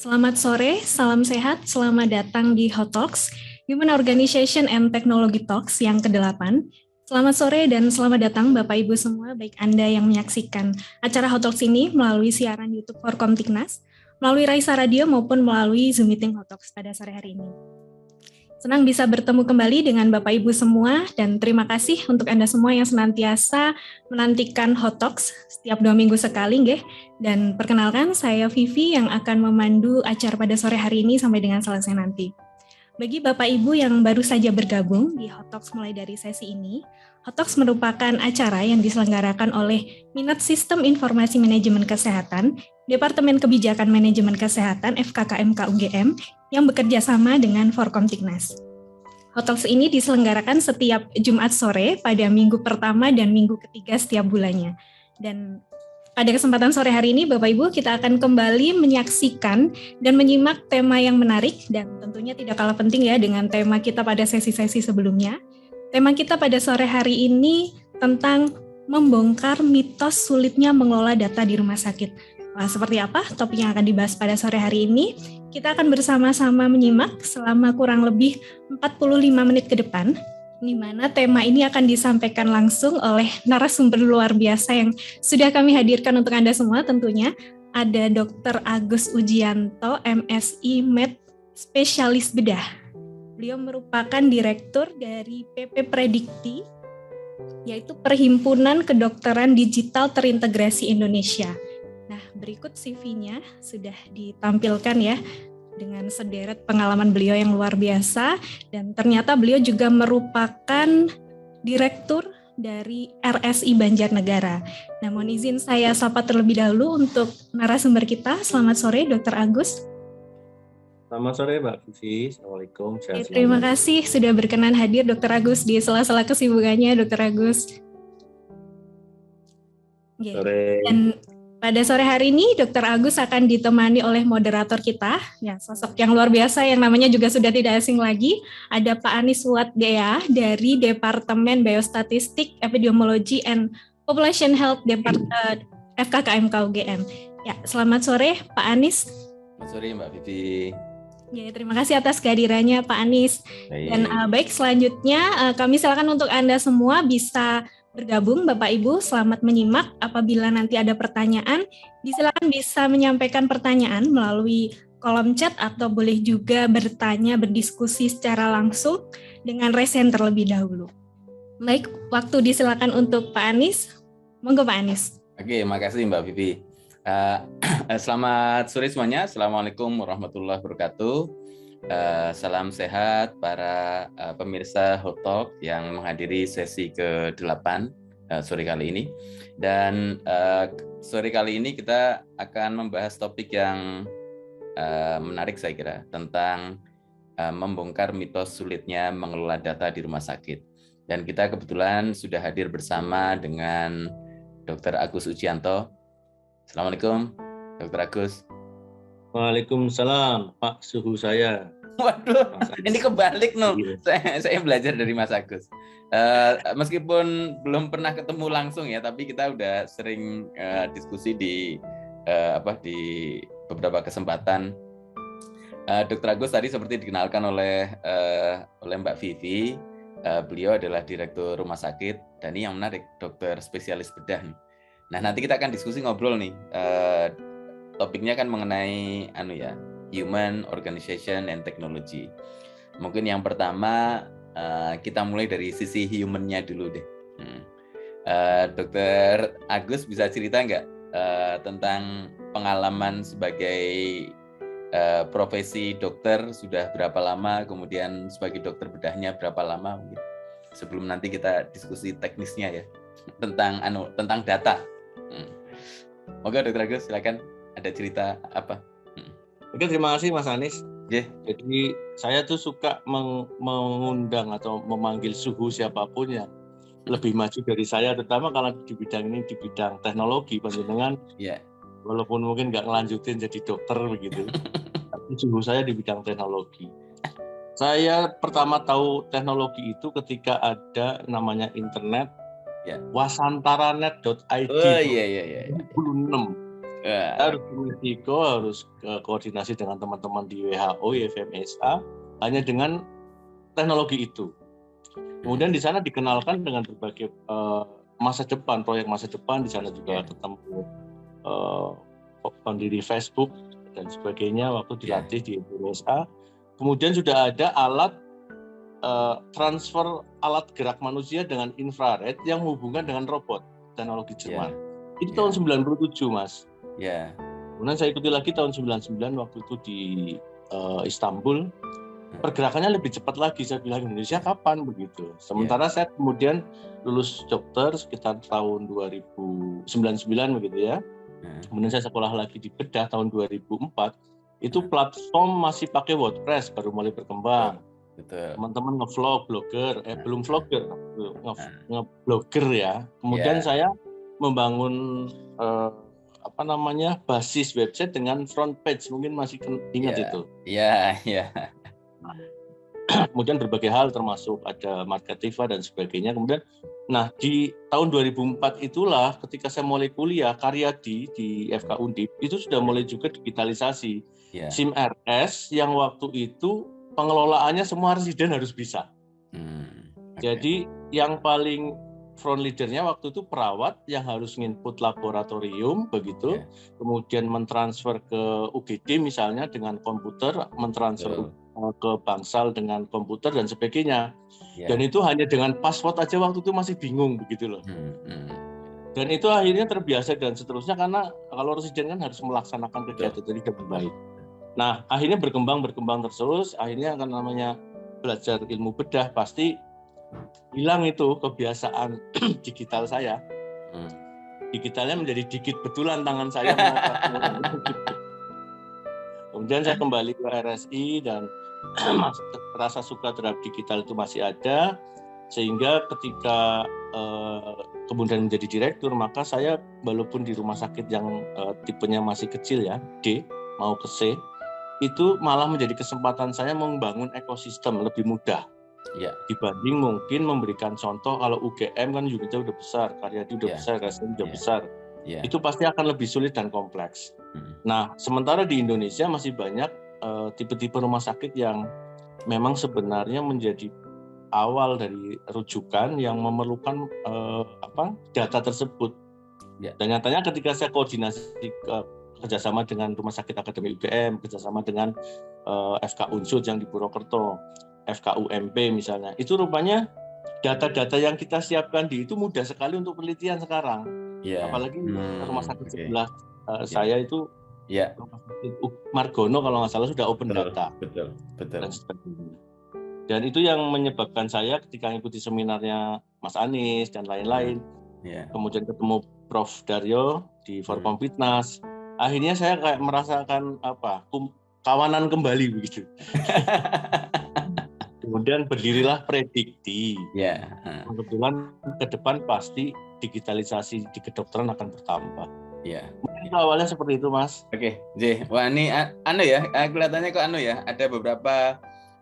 Selamat sore, salam sehat, selamat datang di Hot Talks, Human Organization and Technology Talks yang ke-8. Selamat sore dan selamat datang Bapak Ibu semua, baik Anda yang menyaksikan acara Hot Talks ini melalui siaran YouTube Forkomtiknas, melalui Raisa Radio maupun melalui Zoom Meeting Hot Talks pada sore hari ini. Senang bisa bertemu kembali dengan Bapak Ibu semua dan terima kasih untuk Anda semua yang senantiasa menantikan Hot Talks setiap 2 minggu sekali, nggih. Dan perkenalkan, saya Vivi yang akan memandu acara pada sore hari ini sampai dengan selesai nanti. Bagi Bapak Ibu yang baru saja bergabung di Hot Talks mulai dari sesi ini, Hot Talks merupakan acara yang diselenggarakan oleh Minat Sistem Informasi Manajemen Kesehatan, Departemen Kebijakan Manajemen Kesehatan FKKMK UGM, yang bekerja sama dengan Forkomtiknas. Hot Talks ini diselenggarakan setiap Jumat sore pada minggu pertama dan minggu ketiga setiap bulannya. Dan pada kesempatan sore hari ini, Bapak Ibu, kita akan kembali menyaksikan dan menyimak tema yang menarik dan tentunya tidak kalah penting ya dengan tema kita pada sesi-sesi sebelumnya. Tema kita pada sore hari ini tentang membongkar mitos sulitnya mengelola data di rumah sakit. Nah, seperti apa topik yang akan dibahas pada sore hari ini? Kita akan bersama-sama menyimak selama kurang lebih 45 menit ke depan, di mana tema ini akan disampaikan langsung oleh narasumber luar biasa yang sudah kami hadirkan untuk Anda semua tentunya. Ada Dr. Agus Ujianto, MSI Med Spesialis Bedah. Beliau merupakan direktur dari PP Predikti, yaitu Perhimpunan Kedokteran Digital Terintegrasi Indonesia. Nah, berikut CV-nya sudah ditampilkan ya, dengan sederet pengalaman beliau yang luar biasa, dan ternyata beliau juga merupakan direktur dari RSI Banjarnegara. Nah, mohon izin saya sapa terlebih dahulu untuk narasumber kita. Selamat sore, Dr. Agus. Selamat sore, Mbak Vivi. Assalamualaikum. Terima kasih sudah berkenan hadir, Dr. Agus, di sela-sela kesibukannya, Dr. Agus. Sore. Dan pada sore hari ini, Dr. Agus akan ditemani oleh moderator kita, ya sosok yang luar biasa yang namanya juga sudah tidak asing lagi. Ada Pak Anis Watgea dari Departemen Biostatistik, Epidemiologi and Population Health FKKMK UGM. Ya, selamat sore Pak Anis. Selamat sore Mbak Vivi. Ya, terima kasih atas kehadirannya Pak Anis. Dan baik, selanjutnya kami silakan untuk Anda semua bisa bergabung, Bapak Ibu, selamat menyimak. Apabila nanti ada pertanyaan, silakan bisa menyampaikan pertanyaan melalui kolom chat atau boleh juga bertanya, berdiskusi secara langsung dengan raise hand terlebih dahulu. Baik, waktu disilakan untuk Pak Anis. Monggo Pak Anis. Oke, makasih Mbak Vivi. Selamat sore semuanya. Assalamualaikum warahmatullahi wabarakatuh. Salam sehat para pemirsa Hot Talk yang menghadiri sesi ke-8 sore kali ini. Dan sore kali ini kita akan membahas topik yang menarik saya kira, tentang membongkar mitos sulitnya mengelola data di rumah sakit. Dan kita kebetulan sudah hadir bersama dengan Dr. Agus Ujianto. Assalamualaikum, Dr. Agus. Waalaikumsalam, Pak suhu saya. Waduh, ini kebalik no. Saya belajar dari Mas Agus. Meskipun belum pernah ketemu langsung ya, tapi kita udah sering diskusi di beberapa kesempatan. Dr. Agus tadi seperti dikenalkan oleh Mbak Vivi, beliau adalah direktur rumah sakit dan ini yang menarik, dokter spesialis bedah nih. Nah, nanti kita akan diskusi ngobrol nih. Topiknya kan mengenai Human Organization and Technology. Mungkin yang pertama kita mulai dari sisi human-nya dulu deh. Dokter Agus bisa cerita nggak tentang pengalaman sebagai profesi dokter sudah berapa lama, kemudian sebagai dokter bedahnya berapa lama mungkin. Sebelum nanti kita diskusi teknisnya ya tentang data. Oke, Dokter Agus silakan. Ada cerita apa? Oke, terima kasih Mas Anis. Yeah. Jadi saya tuh suka mengundang atau memanggil suhu siapapun yang lebih maju dari saya, terutama kalau di bidang ini, di bidang teknologi, panjenengan. Yeah. Walaupun mungkin nggak ngelanjutin jadi dokter begitu, tapi suhu saya di bidang teknologi. Saya pertama tahu teknologi itu ketika ada namanya internet, yeah. wasantaranet.id. Oh iya. 2006. Kita harus ke Meksiko, harus koordinasi dengan teman-teman di WHO, IFMSA, hanya dengan teknologi itu. Kemudian di sana dikenalkan dengan berbagai masa depan, proyek masa depan. Di sana juga ketemu pendiri Facebook dan sebagainya waktu dilatih di Indonesia. Kemudian sudah ada alat transfer alat gerak manusia dengan infrared yang menghubungkan dengan robot, teknologi Jerman. Itu tahun 97, Mas. Kemudian saya ikuti lagi tahun 99 waktu itu di Istanbul. Pergerakannya lebih cepat lagi. Saya bilang, Indonesia kapan begitu. Sementara saya kemudian lulus dokter sekitar tahun 2099 begitu ya. Kemudian saya sekolah lagi di Bedah tahun 2004. Itu platform masih pakai WordPress, baru mulai berkembang. Teman-teman nge-vlog, blogger, belum vlogger, nge-blogger ya. Kemudian saya membangun basis website dengan front page, mungkin masih ingat itu. Kemudian berbagai hal termasuk ada Marketiva dan sebagainya. Kemudian, di tahun 2004 itulah ketika saya mulai kuliah Karyadi di FK Undip itu sudah mulai juga digitalisasi. SIM RS yang waktu itu pengelolaannya semua residen harus bisa. Jadi yang paling front leadernya waktu itu perawat yang harus nginput laboratorium begitu, kemudian mentransfer ke UGD misalnya dengan komputer, mentransfer ke Bangsal dengan komputer dan sebagainya. Dan itu hanya dengan password aja waktu itu masih bingung begitu loh. Dan itu akhirnya terbiasa dan seterusnya karena kalau residen kan harus melaksanakan kegiatan jadi lebih baik. Nah, akhirnya berkembang terus, akhirnya kan namanya belajar ilmu bedah pasti hilang itu kebiasaan digital saya. Digitalnya menjadi dikit betulan tangan saya. Kemudian saya kembali ke RSI dan rasa suka terhadap digital itu masih ada, sehingga ketika kemudian menjadi direktur, maka saya walaupun di rumah sakit yang tipenya masih kecil ya, D mau ke C, itu malah menjadi kesempatan saya membangun ekosistem lebih mudah. Dibanding mungkin memberikan contoh kalau UGM kan unitnya udah besar, Karyadi udah besar, RSI udah besar. Itu pasti akan lebih sulit dan kompleks. Nah, sementara di Indonesia masih banyak tipe-tipe rumah sakit yang memang sebenarnya menjadi awal dari rujukan yang memerlukan data tersebut. Dan nyatanya ketika saya koordinasi kerjasama dengan Rumah Sakit Akademi UGM, kerjasama dengan FK Unsud yang di Purwokerto, FK UMP misalnya, itu rupanya data-data yang kita siapkan di itu mudah sekali untuk penelitian sekarang. Apalagi rumah sakit sebelah saya itu Rumah Sakit Margono kalau nggak salah sudah open data. Betul. Dan sebagainya. Dan itu yang menyebabkan saya ketika mengikuti seminarnya Mas Anies dan lain-lain, kemudian ketemu Prof. Daryo di Forkompitnas, akhirnya saya kayak merasakan kawanan kembali begitu. Kemudian berdirilah Predikti. Kebetulan ke depan pasti digitalisasi di kedokteran akan bertambah. Mungkin awalnya seperti itu, Mas. Oke, wah ini kelihatannya kok ada beberapa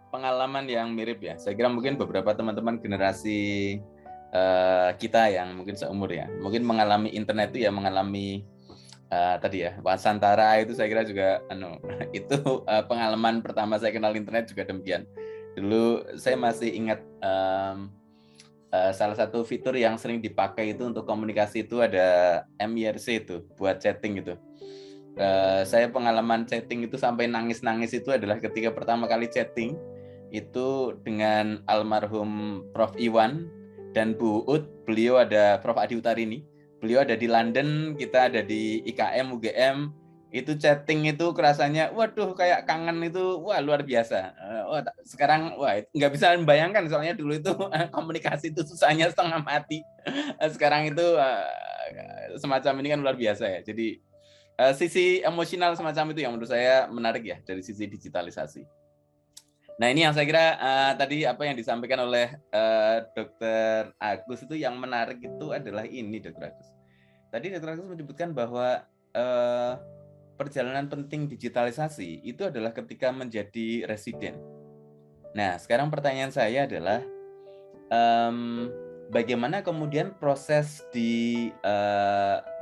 pengalaman yang mirip ya. Saya kira mungkin beberapa teman-teman generasi kita yang mungkin seumur ya, mungkin mengalami internet itu ya, mengalami tadi ya Wasantara itu saya kira juga itu pengalaman pertama saya kenal internet juga demikian. Dulu saya masih ingat salah satu fitur yang sering dipakai itu untuk komunikasi itu ada MIRC itu buat chatting gitu. Saya pengalaman chatting itu sampai nangis-nangis itu adalah ketika pertama kali chatting itu dengan almarhum Prof. Iwan dan Bu Ut. Beliau ada Prof. Adi Utarini. Beliau ada di London, kita ada di IKM UGM. Itu chatting itu kerasanya, waduh kayak kangen itu, wah luar biasa. Sekarang nggak bisa membayangkan soalnya dulu itu komunikasi itu susahnya setengah mati. Sekarang itu semacam ini kan luar biasa ya. Jadi sisi emosional semacam itu yang menurut saya menarik ya dari sisi digitalisasi. Nah ini yang saya kira tadi apa yang disampaikan oleh Dr. Agus itu yang menarik itu adalah ini Dr. Agus. Tadi Dr. Agus menyebutkan bahwa perjalanan penting digitalisasi itu adalah ketika menjadi residen. Nah, sekarang pertanyaan saya adalah bagaimana kemudian proses di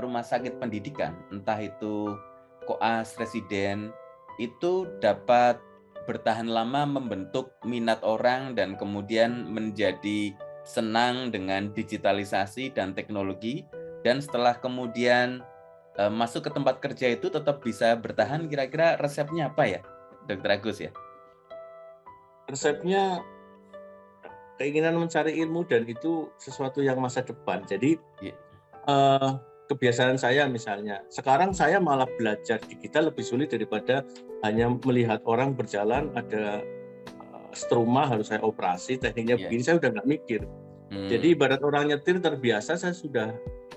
rumah sakit pendidikan, entah itu koas, residen, itu dapat bertahan lama membentuk minat orang dan kemudian menjadi senang dengan digitalisasi dan teknologi, dan setelah kemudian masuk ke tempat kerja itu tetap bisa bertahan. Kira-kira resepnya apa ya, Dr. Agus ya? Resepnya keinginan mencari ilmu, dan itu sesuatu yang masa depan. Jadi kebiasaan saya misalnya, sekarang saya malah belajar digital lebih sulit daripada hanya melihat orang berjalan, ada struma harus saya operasi, tekniknya begini, saya udah nggak mikir. Jadi ibarat orang nyetir terbiasa, saya sudah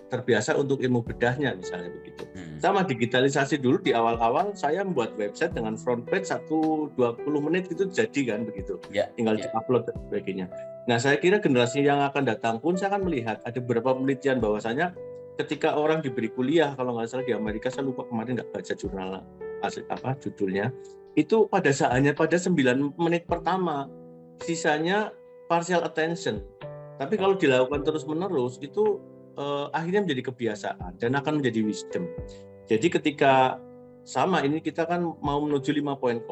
terbiasa untuk ilmu bedahnya misalnya begitu. Sama digitalisasi dulu di awal-awal saya membuat website dengan front page 1-20 menit itu jadi kan begitu. Tinggal di-upload dan sebagainya. Nah, saya kira generasi yang akan datang pun saya akan melihat ada beberapa penelitian bahwasanya ketika orang diberi kuliah, kalau nggak salah di Amerika, saya lupa kemarin nggak baca jurnal apa judulnya, itu pada saatnya pada 9 menit pertama, sisanya partial attention. Tapi kalau dilakukan terus-menerus itu akhirnya menjadi kebiasaan dan akan menjadi wisdom. Jadi ketika sama ini kita kan mau menuju 5.0,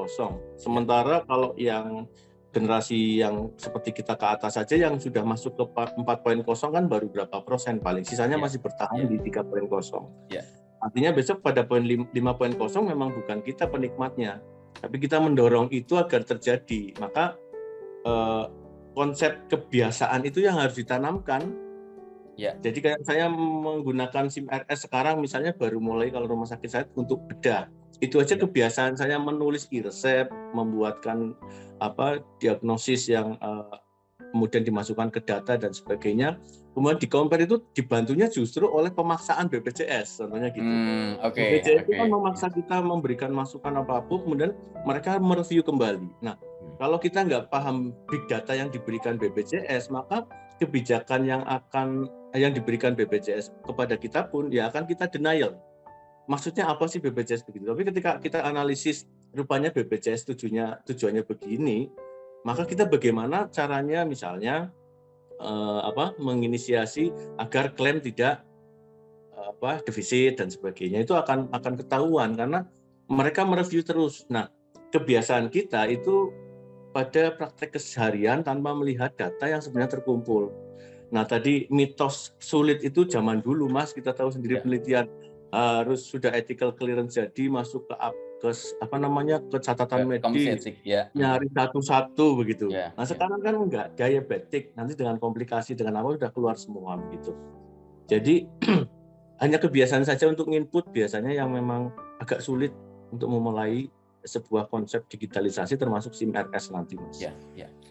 sementara kalau yang generasi yang seperti kita ke atas saja yang sudah masuk ke 4.0 kan baru berapa persen paling, sisanya masih bertahan di 3.0. Artinya besok pada poin 5.0 memang bukan kita penikmatnya, tapi kita mendorong itu agar terjadi. Maka konsep kebiasaan itu yang harus ditanamkan. Jadi kayak saya menggunakan SIM RS sekarang misalnya baru mulai kalau rumah sakit saya untuk bedah. Itu aja kebiasaan saya menulis e-resep, membuatkan diagnosis yang kemudian dimasukkan ke data dan sebagainya. Kemudian di-compare itu dibantunya justru oleh pemaksaan BPJS, contohnya gitu. BPJS itu kan memaksa kita memberikan masukan apapun, kemudian mereka mereview kembali. Nah, kalau kita nggak paham big data yang diberikan BPJS, maka kebijakan yang diberikan BPJS kepada kita pun ya akan kita denial. Maksudnya apa sih BPJS begitu? Tapi ketika kita analisis rupanya BPJS tujuannya begini, maka kita bagaimana caranya misalnya menginisiasi agar klaim tidak defisit dan sebagainya, itu akan ketahuan karena mereka mereview terus. Nah, kebiasaan kita itu pada praktek keseharian tanpa melihat data yang sebenarnya terkumpul. Nah, tadi mitos sulit itu zaman dulu, Mas, kita tahu sendiri penelitian harus sudah ethical clearance jadi masuk ke ke catatan medis, nyari satu-satu begitu. Nah, sekarang kan enggak, diabetik nanti dengan komplikasi dengan apa sudah keluar semua begitu. Jadi hanya kebiasaan saja untuk input biasanya yang memang agak sulit untuk memulai sebuah konsep digitalisasi termasuk SIM RS nanti, Mas.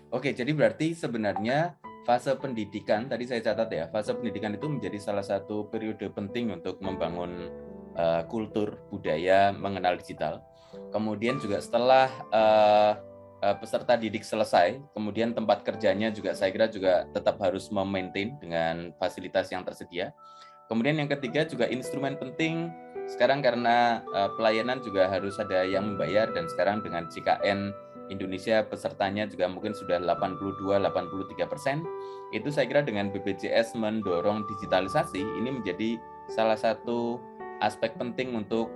Oke, jadi berarti sebenarnya fase pendidikan, tadi saya catat ya, fase pendidikan itu menjadi salah satu periode penting untuk membangun kultur, budaya, mengenal digital. Kemudian juga setelah peserta didik selesai, kemudian tempat kerjanya juga saya kira juga tetap harus memaintain dengan fasilitas yang tersedia. Kemudian yang ketiga juga instrumen penting sekarang karena pelayanan juga harus ada yang membayar, dan sekarang dengan JKN Indonesia pesertanya juga mungkin sudah 82-83%. Itu saya kira dengan BPJS mendorong digitalisasi ini menjadi salah satu aspek penting untuk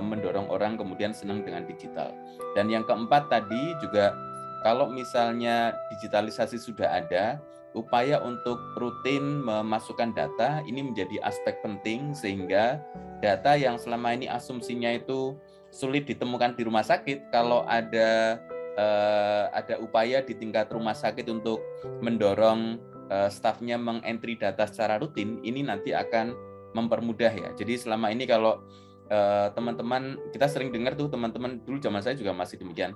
mendorong orang kemudian senang dengan digital. Dan yang keempat tadi juga kalau misalnya digitalisasi sudah ada, upaya untuk rutin memasukkan data ini menjadi aspek penting sehingga data yang selama ini asumsinya itu sulit ditemukan di rumah sakit, kalau ada upaya di tingkat rumah sakit untuk mendorong stafnya mengentry data secara rutin, ini nanti akan mempermudah ya. Jadi selama ini kalau teman-teman, kita sering dengar tuh teman-teman dulu zaman saya juga masih demikian.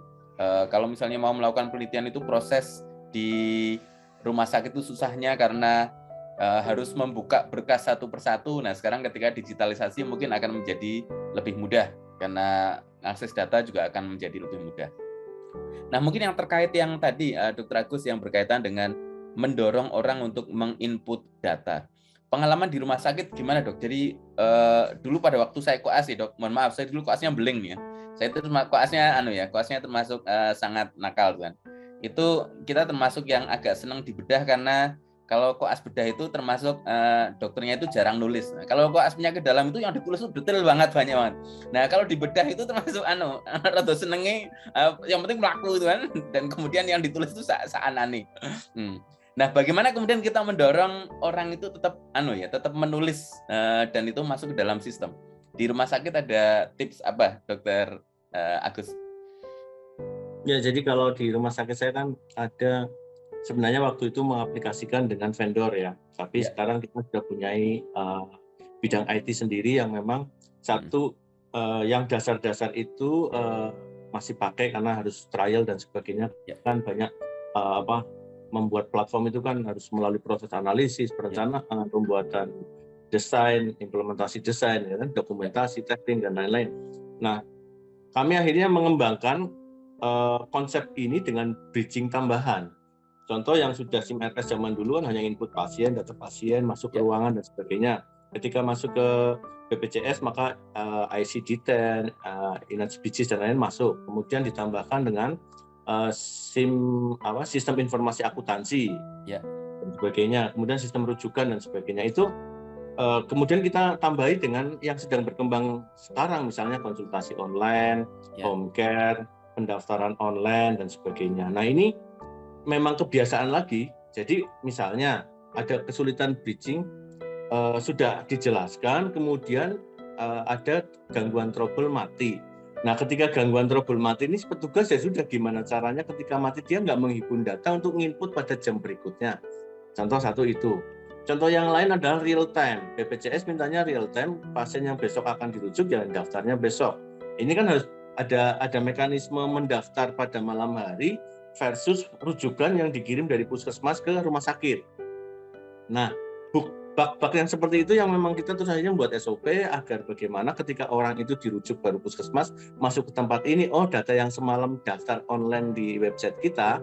Kalau misalnya mau melakukan penelitian itu proses di rumah sakit itu susahnya karena harus membuka berkas satu persatu. Nah sekarang ketika digitalisasi mungkin akan menjadi lebih mudah karena akses data juga akan menjadi lebih mudah. Nah mungkin yang terkait yang tadi Dr. Agus yang berkaitan dengan mendorong orang untuk menginput data. Pengalaman di rumah sakit gimana dok? Jadi dulu pada waktu saya koas ya dok, mohon maaf saya dulu koasnya beling ya. Saya itu koasnya termasuk sangat nakal kan. Itu kita termasuk yang agak senang dibedah karena Kalau koas bedah itu termasuk dokternya itu jarang nulis. Nah, kalau koas penyakit dalam itu yang ditulis itu detail banget, banyak banget. Nah, kalau di bedah itu termasuk rada senenge yang penting melaku itu kan, dan kemudian yang ditulis itu saanane. Nah, bagaimana kemudian kita mendorong orang itu tetap tetap menulis dan itu masuk ke dalam sistem. Di rumah sakit ada tips apa, Dokter Agus? Ya, jadi kalau di rumah sakit saya kan ada sebenarnya waktu itu mengaplikasikan dengan vendor ya, tapi sekarang kita sudah punya bidang IT sendiri yang memang satu yang dasar-dasar itu masih pakai karena harus trial dan sebagainya. Kan banyak membuat platform itu kan harus melalui proses analisis, perencanaan, pembuatan desain, implementasi desain, ya kan, dokumentasi, testing dan lain-lain. Nah, kami akhirnya mengembangkan konsep ini dengan bridging tambahan. Contoh yang sudah SIM-RS zaman dulu kan hanya input pasien, data pasien, masuk ke ruangan dan sebagainya. Ketika masuk ke BPJS maka ICD-10, InACBGS dan lain-lain masuk. Kemudian ditambahkan dengan sistem informasi akuntansi dan sebagainya. Kemudian sistem rujukan dan sebagainya. Itu kemudian kita tambahi dengan yang sedang berkembang sekarang, misalnya konsultasi online, home care, pendaftaran online dan sebagainya. Nah, ini memang kebiasaan lagi. Jadi misalnya ada kesulitan bridging, sudah dijelaskan, kemudian ada gangguan trouble mati. Nah, ketika gangguan trouble mati ini petugas ya sudah gimana caranya ketika mati dia nggak menghimpun data untuk nginput pada jam berikutnya. Contoh satu itu. Contoh yang lain adalah real time. BPJS mintanya real time, pasien yang besok akan dirujuk ya daftarnya besok. Ini kan harus ada mekanisme mendaftar pada malam hari versus rujukan yang dikirim dari puskesmas ke rumah sakit. Nah, bug yang seperti itu yang memang kita terus saja membuat SOP agar bagaimana ketika orang itu dirujuk baru puskesmas masuk ke tempat ini, data yang semalam daftar online di website kita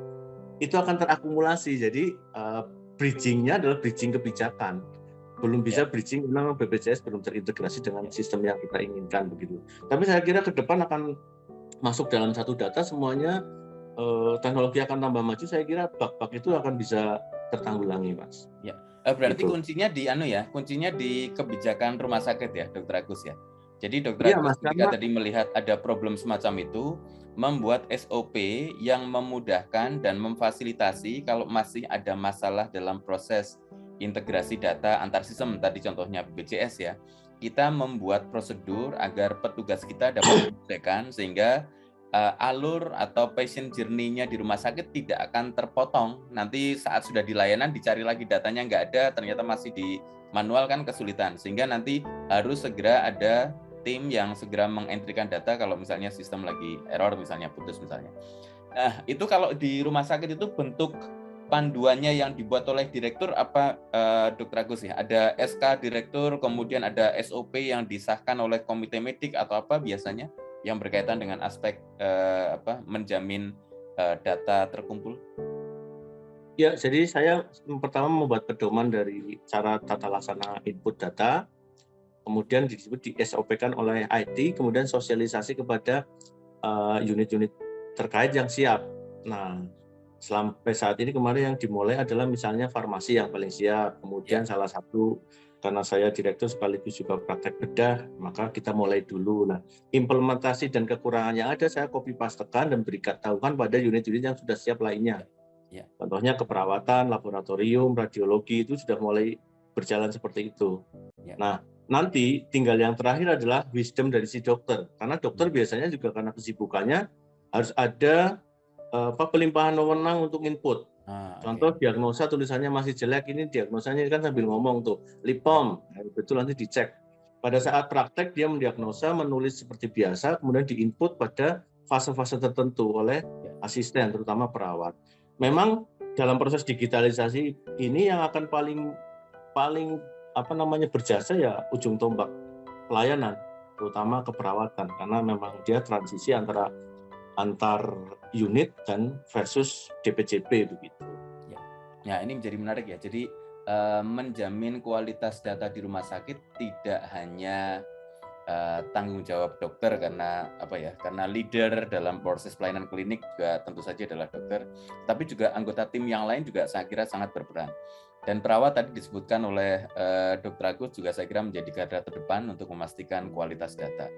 itu akan terakumulasi. Jadi bridging-nya adalah bridging kebijakan. Belum bisa bridging karena BPJS belum terintegrasi dengan sistem yang kita inginkan begitu. Tapi saya kira ke depan akan masuk dalam satu data semuanya. Teknologi akan tambah maju, saya kira bug-bug itu akan bisa tertanggulangi, Mas. Ya, berarti gitu. Kuncinya di kebijakan rumah sakit ya, Dokter Agus ya. Jadi Dokter Agus ketika tadi melihat ada problem semacam itu, membuat SOP yang memudahkan dan memfasilitasi kalau masih ada masalah dalam proses integrasi data antar sistem, tadi contohnya BPJS ya, kita membuat prosedur agar petugas kita dapat menyelesaikan sehingga alur atau patient journey-nya di rumah sakit tidak akan terpotong. Nanti saat sudah di layanan dicari lagi datanya nggak ada, ternyata masih di manual kan kesulitan. Sehingga nanti harus segera ada tim yang segera mengentrikan data kalau misalnya sistem lagi error, misalnya putus misalnya. Nah, itu kalau di rumah sakit itu bentuk panduannya yang dibuat oleh direktur apa, Dokter Agus ya? Ada SK direktur, kemudian ada SOP yang disahkan oleh komite medik atau apa biasanya yang berkaitan dengan aspek menjamin data terkumpul? Ya, jadi saya pertama membuat pedoman dari cara tata laksana input data, kemudian disebut di SOP-kan oleh IT, kemudian sosialisasi kepada unit-unit terkait yang siap. Nah, sampai saat ini kemarin yang dimulai adalah misalnya farmasi yang paling siap, kemudian salah satu karena saya direktur sekaligus juga praktek bedah, maka kita mulai dulu. Nah, implementasi dan kekurangan yang ada saya copy pastekan dan berikan tahukan pada unit-unit yang sudah siap lainnya. Contohnya keperawatan, laboratorium, radiologi itu sudah mulai berjalan seperti itu. Nah, nanti tinggal yang terakhir adalah wisdom dari si dokter. Karena dokter biasanya juga karena kesibukannya harus ada pelimpahan wewenang untuk input. Contoh diagnosa tulisannya masih jelek, ini diagnosanya kan sambil ngomong tuh, lipom, betul nanti dicek. Pada saat praktek dia mendiagnosa, menulis seperti biasa, kemudian diinput pada fase-fase tertentu oleh asisten, terutama perawat. Memang dalam proses digitalisasi ini yang akan paling berjasa ya ujung tombak pelayanan, terutama keperawatan, karena memang dia transisi antar unit dan versus DPJP begitu. Ya, ini menjadi menarik ya. Jadi menjamin kualitas data di rumah sakit tidak hanya tanggung jawab dokter karena apa ya? Karena leader dalam proses pelayanan klinik juga tentu saja adalah dokter, tapi juga anggota tim yang lain juga saya kira sangat berperan. Dan perawat tadi disebutkan oleh Dr. Agus juga saya kira menjadi garda terdepan untuk memastikan kualitas data.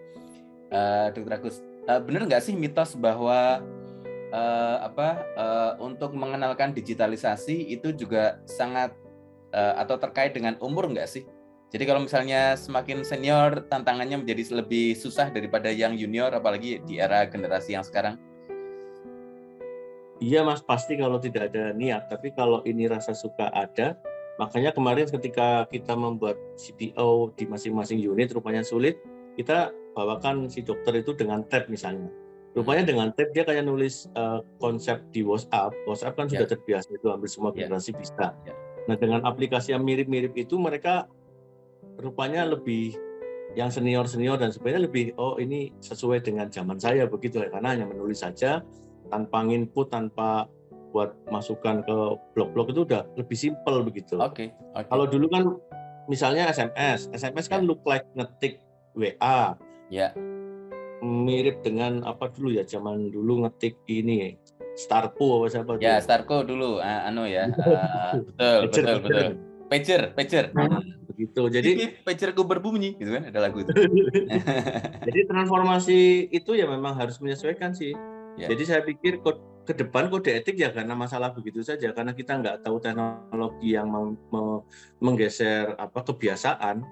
Dr. Agus, benar nggak sih mitos bahwa untuk mengenalkan digitalisasi itu juga sangat atau terkait dengan umur nggak sih? Jadi kalau misalnya semakin senior, tantangannya menjadi lebih susah daripada yang junior, apalagi di era generasi yang sekarang. Iya Mas, pasti kalau tidak ada niat. Tapi kalau ini rasa suka ada, makanya kemarin ketika kita membuat CPO di masing-masing unit rupanya sulit, kita bawakan si dokter itu dengan tab misalnya. Rupanya dengan tab dia kayak nulis konsep di WhatsApp. WhatsApp kan sudah terbiasa itu hampir semua generasi bisa. Nah dengan aplikasi yang mirip-mirip itu mereka rupanya lebih yang senior dan sebenarnya lebih ini sesuai dengan zaman saya begitu ya, karena hanya menulis saja tanpa input, tanpa buat masukan ke blog-blog itu udah lebih simpel begitu. Oke. Kalau dulu kan misalnya SMS kan look like ngetik WA. Ya. Mirip dengan apa dulu ya, zaman dulu ngetik ini Starco apa siapa? Ya, Starco dulu betul. Pager. Begitu. Jadi pagerku berbunyi gitu kan, ada lagu itu. Jadi transformasi itu ya memang harus menyesuaikan sih. Ya. Jadi saya pikir ke depan kode etik ya karena masalah begitu saja, karena kita nggak tahu teknologi yang menggeser kebiasaan,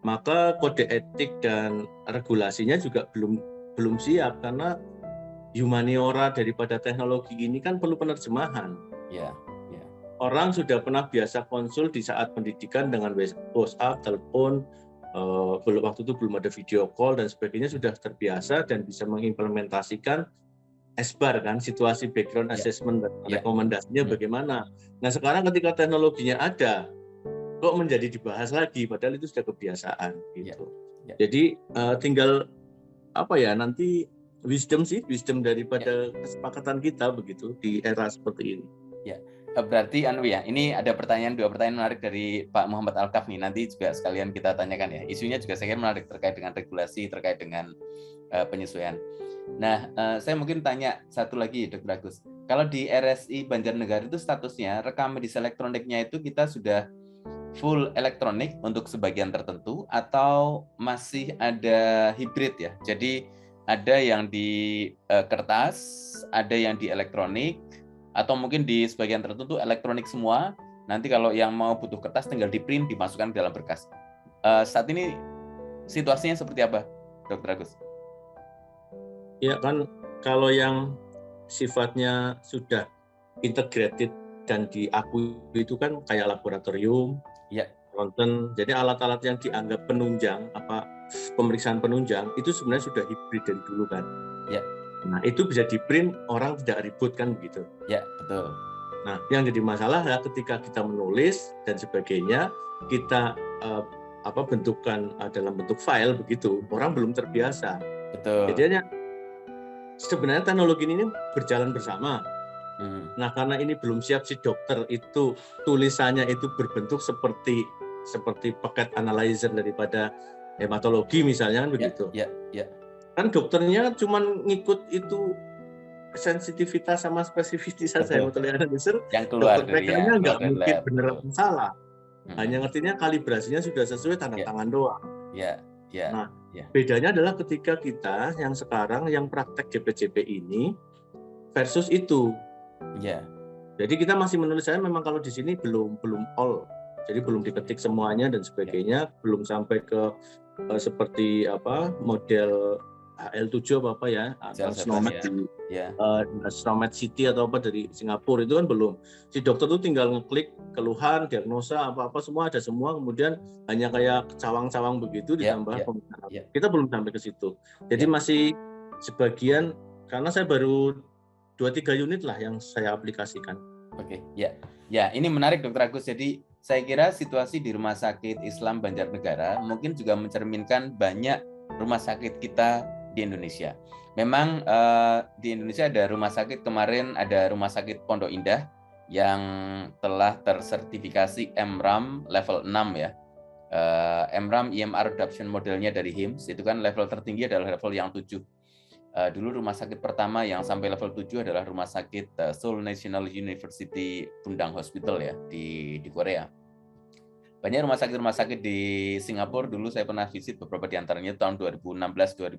maka kode etik dan regulasinya juga belum siap, karena humaniora daripada teknologi ini kan perlu penerjemahan. Ya. Orang sudah pernah biasa konsul di saat pendidikan dengan WhatsApp, telepon, waktu itu belum ada video call dan sebagainya, sudah terbiasa dan bisa mengimplementasikan SBAR kan, situasi background assessment dan rekomendasinya bagaimana. Nah sekarang ketika teknologinya ada, kok menjadi dibahas lagi, padahal itu sudah kebiasaan gitu. Jadi tinggal nanti wisdom daripada kesepakatan kita begitu di era seperti ini. Ya. Berarti ini ada dua pertanyaan menarik dari Pak Muhammad Alkaf nih, nanti juga sekalian kita tanyakan ya. Isunya juga saya kira menarik terkait dengan regulasi, terkait dengan penyesuaian. Nah, saya mungkin tanya satu lagi Dr. Agus. Kalau di RSI Banjarnegara itu statusnya rekam medis elektroniknya itu kita sudah full elektronik untuk sebagian tertentu atau masih ada hibrid ya? Jadi ada yang di kertas, ada yang di elektronik, atau mungkin di sebagian tertentu elektronik semua, nanti kalau yang mau butuh kertas tinggal di print, dimasukkan ke dalam berkas. Saat ini situasinya seperti apa, Dr. Agus? Ya kan, kalau yang sifatnya sudah integrated dan diakui itu kan kayak laboratorium, ronsen, jadi alat-alat yang dianggap penunjang, pemeriksaan penunjang, itu sebenarnya sudah hibrid dari dulu kan. Ya. Nah, itu bisa di-print, orang tidak ribut kan begitu. Ya, betul. Nah, yang jadi masalah ya ketika kita menulis dan sebagainya, kita bentukan dalam bentuk file begitu, orang belum terbiasa. Betul. Jadi sebenarnya teknologi ini berjalan bersama. Nah, karena ini belum siap, si dokter itu tulisannya itu berbentuk seperti paket analyzer daripada hematologi misalnya kan begitu. Ya. Kan dokternya cuma ngikut itu sensitivitas sama spesifisitas hematologi analyzer, yang keluar dokter mereka nggak mungkin benar salah. Hanya ngertinya kalibrasinya sudah sesuai, tanda tangan doang. Nah, bedanya adalah ketika kita yang sekarang yang praktek JPJP ini versus itu. Jadi kita masih menulis, saya memang kalau di sini belum all. Jadi belum diketik semuanya dan sebagainya, belum sampai ke seperti model HL7 Snowmed City atau dari Singapura itu kan belum. Si dokter tuh tinggal ngeklik keluhan, diagnosa apa semua ada semua, kemudian hanya kayak cawang-cawang begitu ditambah pemeriksaan. Kita belum sampai ke situ. Jadi masih sebagian, karena saya baru 2-3 unit lah yang saya aplikasikan. Oke, ya ini menarik Dr. Agus. Jadi saya kira situasi di Rumah Sakit Islam Banjarnegara mungkin juga mencerminkan banyak rumah sakit kita di Indonesia. Memang di Indonesia ada rumah sakit, kemarin ada Rumah Sakit Pondok Indah yang telah tersertifikasi MRAM level 6 ya. MRAM EMR adoption modelnya dari HIMSS itu kan level tertinggi adalah level yang 7. Dulu rumah sakit pertama yang sampai level 7 adalah rumah sakit Seoul National University Bundang Hospital ya di Korea. Banyak rumah sakit di Singapura dulu saya pernah visit beberapa di antaranya tahun 2016-2015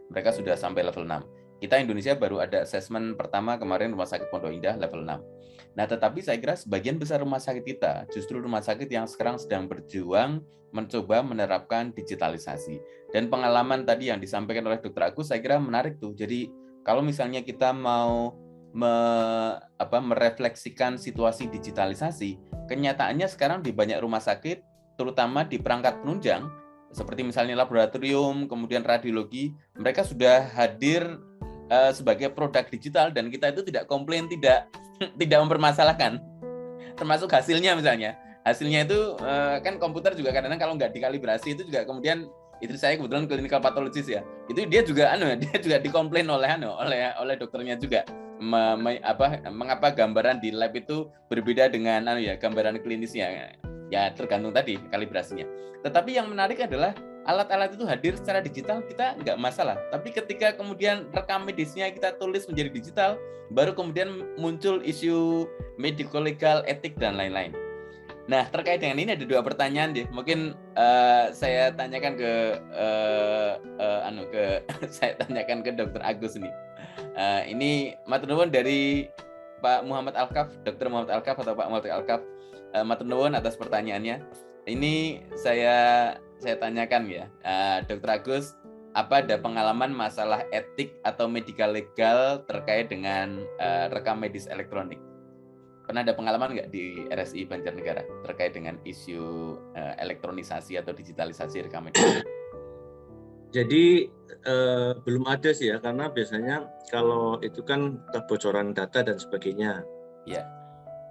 mereka sudah sampai level 6. Kita Indonesia baru ada assessment pertama kemarin rumah sakit Pondok Indah level 6. Nah, tetapi saya kira sebagian besar rumah sakit kita justru rumah sakit yang sekarang sedang berjuang mencoba menerapkan digitalisasi. Dan pengalaman tadi yang disampaikan oleh Dr. Agus saya kira menarik tuh. Jadi kalau misalnya kita mau merefleksikan situasi digitalisasi, kenyataannya sekarang di banyak rumah sakit, terutama di perangkat penunjang, seperti misalnya laboratorium, kemudian radiologi, mereka sudah hadir sebagai produk digital dan kita itu tidak komplain, tidak mempermasalahkan. Termasuk hasilnya misalnya. Hasilnya itu kan komputer juga kadang-kadang kalau nggak dikalibrasi itu juga kemudian itu saya kebetulan clinical pathologist ya. Itu dia juga dikomplain oleh dokternya juga. Mengapa gambaran di lab itu berbeda dengan gambaran klinisnya, ya tergantung tadi kalibrasinya. Tetapi yang menarik adalah alat-alat itu hadir secara digital kita nggak masalah, tapi ketika kemudian rekam medisnya kita tulis menjadi digital, baru kemudian muncul isu medical legal, etik dan lain-lain. Nah, terkait dengan ini ada 2 pertanyaan deh. Mungkin saya tanyakan saya tanyakan ke Dr. Agus nih. Ini matur nuwun dari Pak Muhammad Alkaf, Dr. Muhammad Alkaf atau Pak Muhammad Alkaf. Matur nuwun atas pertanyaannya. Ini saya tanyakan ya, Dr. Agus, apa ada pengalaman masalah etik atau medical legal terkait dengan rekam medis elektronik? Pernah ada pengalaman nggak di RSI Banjarnegara terkait dengan isu elektronisasi atau digitalisasi rekam medis? Jadi belum ada sih ya, karena biasanya kalau itu kan kebocoran data dan sebagainya. Ya.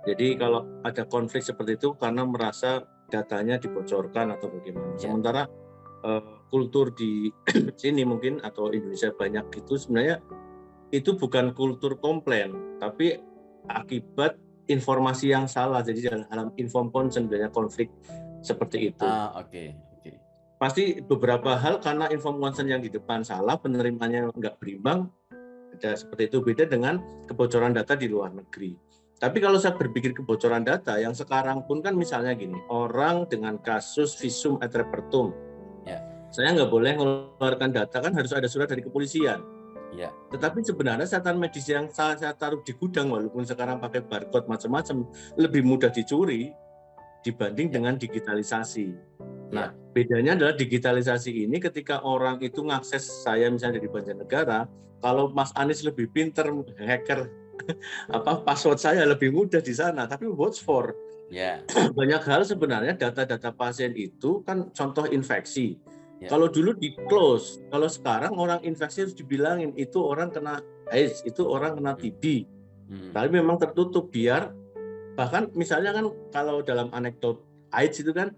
Jadi kalau ada konflik seperti itu karena merasa datanya dibocorkan atau bagaimana. Ya. Sementara kultur di sini mungkin atau Indonesia banyak itu sebenarnya itu bukan kultur komplain, tapi akibat informasi yang salah. Jadi dalam inform consent banyak konflik seperti itu. Oke. Pasti beberapa hal karena inform consent yang di depan salah, penerimanya nggak berimbang, ada seperti itu. Beda dengan kebocoran data di luar negeri. Tapi kalau saya berpikir kebocoran data yang sekarang pun kan misalnya gini, orang dengan kasus visum et repertum, saya nggak boleh mengeluarkan data, kan harus ada surat dari kepolisian. Ya. Tetapi sebenarnya catatan medis yang saya taruh di gudang, walaupun sekarang pakai barcode macam-macam, lebih mudah dicuri dibanding dengan digitalisasi. Nah, bedanya adalah digitalisasi ini ketika orang itu ngakses saya misalnya dari Banjarnegara, kalau Mas Anies lebih pinter hacker password saya lebih mudah di sana, tapi what's for? Banyak hal sebenarnya data-data pasien itu kan contoh infeksi. Kalau dulu di close, kalau sekarang orang infeksi harus dibilangin itu orang kena AIDS, itu orang kena TB. Tapi memang tertutup biar bahkan misalnya kan kalau dalam anekdot AIDS itu kan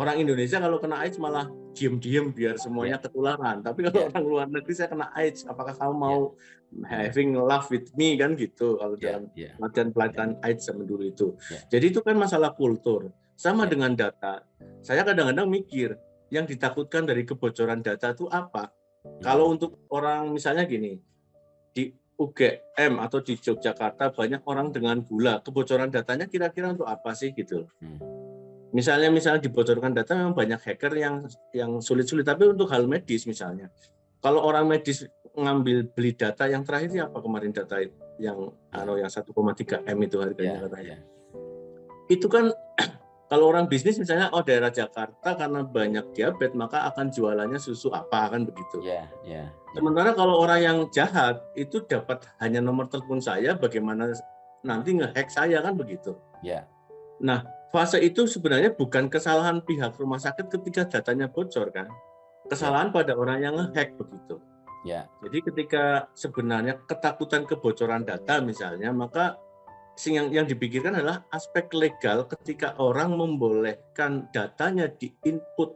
orang Indonesia kalau kena AIDS malah diem-diem biar semuanya ketularan. Tapi kalau orang luar negeri saya kena AIDS, apakah kamu mau having love with me kan gitu kalau dalam pelatihan AIDS zaman dulu itu. Jadi itu kan masalah kultur. Sama dengan data. Saya kadang-kadang mikir yang ditakutkan dari kebocoran data itu apa? Kalau untuk orang misalnya gini, di UGM atau di Yogyakarta banyak orang dengan gula, kebocoran datanya kira-kira untuk apa sih gitu? Misalnya dibocorkan data memang banyak hacker yang sulit-sulit, tapi untuk hal medis misalnya, kalau orang medis beli data yang terakhir ini apa kemarin data yang 1,3 M itu harganya katanya. Itu kan kalau orang bisnis misalnya daerah Jakarta karena banyak diabetes maka akan jualannya susu apa kan begitu. Sementara kalau orang yang jahat itu dapat hanya nomor telepon saya, bagaimana nanti nge-hack saya kan begitu. Nah, fase itu sebenarnya bukan kesalahan pihak rumah sakit ketika datanya bocor kan. Kesalahan pada orang yang nge-hack begitu. Jadi ketika sebenarnya ketakutan kebocoran data misalnya, maka yang dipikirkan adalah aspek legal ketika orang membolehkan datanya di-input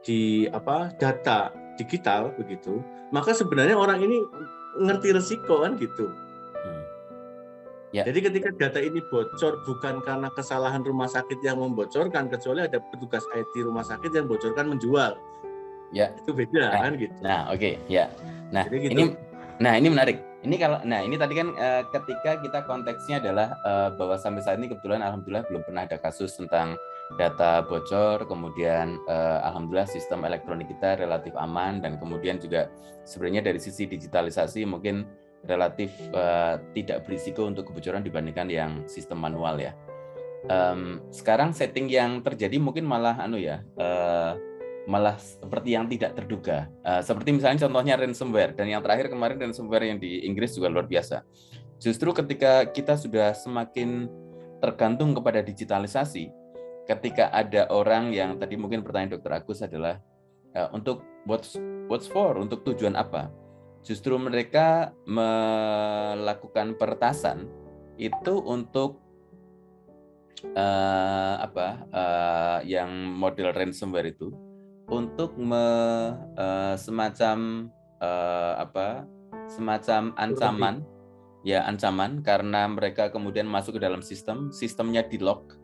di data digital begitu, maka sebenarnya orang ini ngerti resiko kan gitu. Ya. Jadi ketika data ini bocor bukan karena kesalahan rumah sakit yang membocorkan, kecuali ada petugas IT rumah sakit yang bocorkan menjual. Ya. Itu beda kan gitu. Nah, oke, ya. Nah, Jadi gitu. ini menarik. Ini ini tadi kan ketika kita konteksnya adalah bahwa sampai saat ini kebetulan alhamdulillah belum pernah ada kasus tentang data bocor, kemudian alhamdulillah sistem elektronik kita relatif aman, dan kemudian juga sebenarnya dari sisi digitalisasi mungkin relatif tidak berisiko untuk kebocoran dibandingkan yang sistem manual ya. Sekarang setting yang terjadi mungkin malah malah seperti yang tidak terduga. Seperti misalnya contohnya ransomware, dan yang terakhir kemarin ransomware yang di Inggris juga luar biasa. Justru ketika kita sudah semakin tergantung kepada digitalisasi, ketika ada orang yang tadi mungkin pertanyaan Dr. Agus adalah untuk what's for, untuk tujuan apa? Justru mereka melakukan peretasan itu untuk yang model ransomware itu untuk semacam ancaman karena mereka kemudian masuk ke dalam sistemnya di lock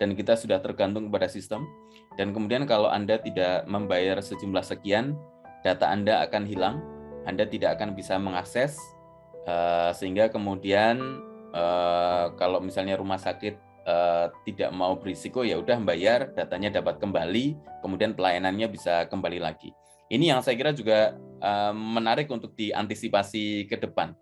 dan kita sudah tergantung kepada sistem, dan kemudian kalau Anda tidak membayar sejumlah sekian, data Anda akan hilang, Anda tidak akan bisa mengakses, sehingga kemudian kalau misalnya rumah sakit tidak mau berisiko, ya udah bayar, datanya dapat kembali, kemudian pelayanannya bisa kembali lagi. Ini yang saya kira juga menarik untuk diantisipasi ke depan.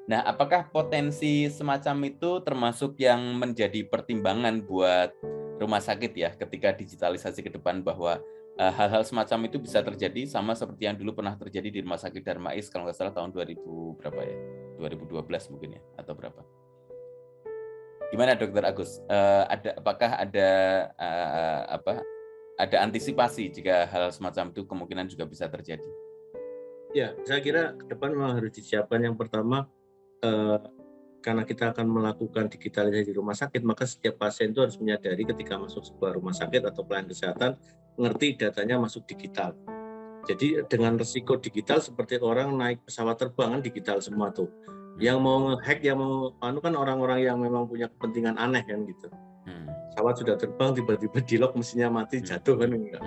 Nah, apakah potensi semacam itu termasuk yang menjadi pertimbangan buat rumah sakit ya ketika digitalisasi ke depan, bahwa hal-hal semacam itu bisa terjadi sama seperti yang dulu pernah terjadi di Rumah Sakit Darmais kalau nggak salah tahun 2000 berapa ya? 2012 mungkin ya, atau berapa? Gimana Dokter Agus? Apakah ada antisipasi jika hal semacam itu kemungkinan juga bisa terjadi? Ya, saya kira ke depan memang harus disiapkan. Yang pertama, karena kita akan melakukan digitalisasi di rumah sakit, maka setiap pasien itu harus menyadari ketika masuk sebuah rumah sakit atau pelayanan kesehatan, ngerti datanya masuk digital. Jadi dengan resiko digital seperti orang naik pesawat terbang kan digital semua tuh. Yang mau nge-hack, yang mau kan orang-orang yang memang punya kepentingan aneh kan gitu. Pesawat sudah terbang, tiba-tiba di lock, mesinnya mati, jatuh kan enggak.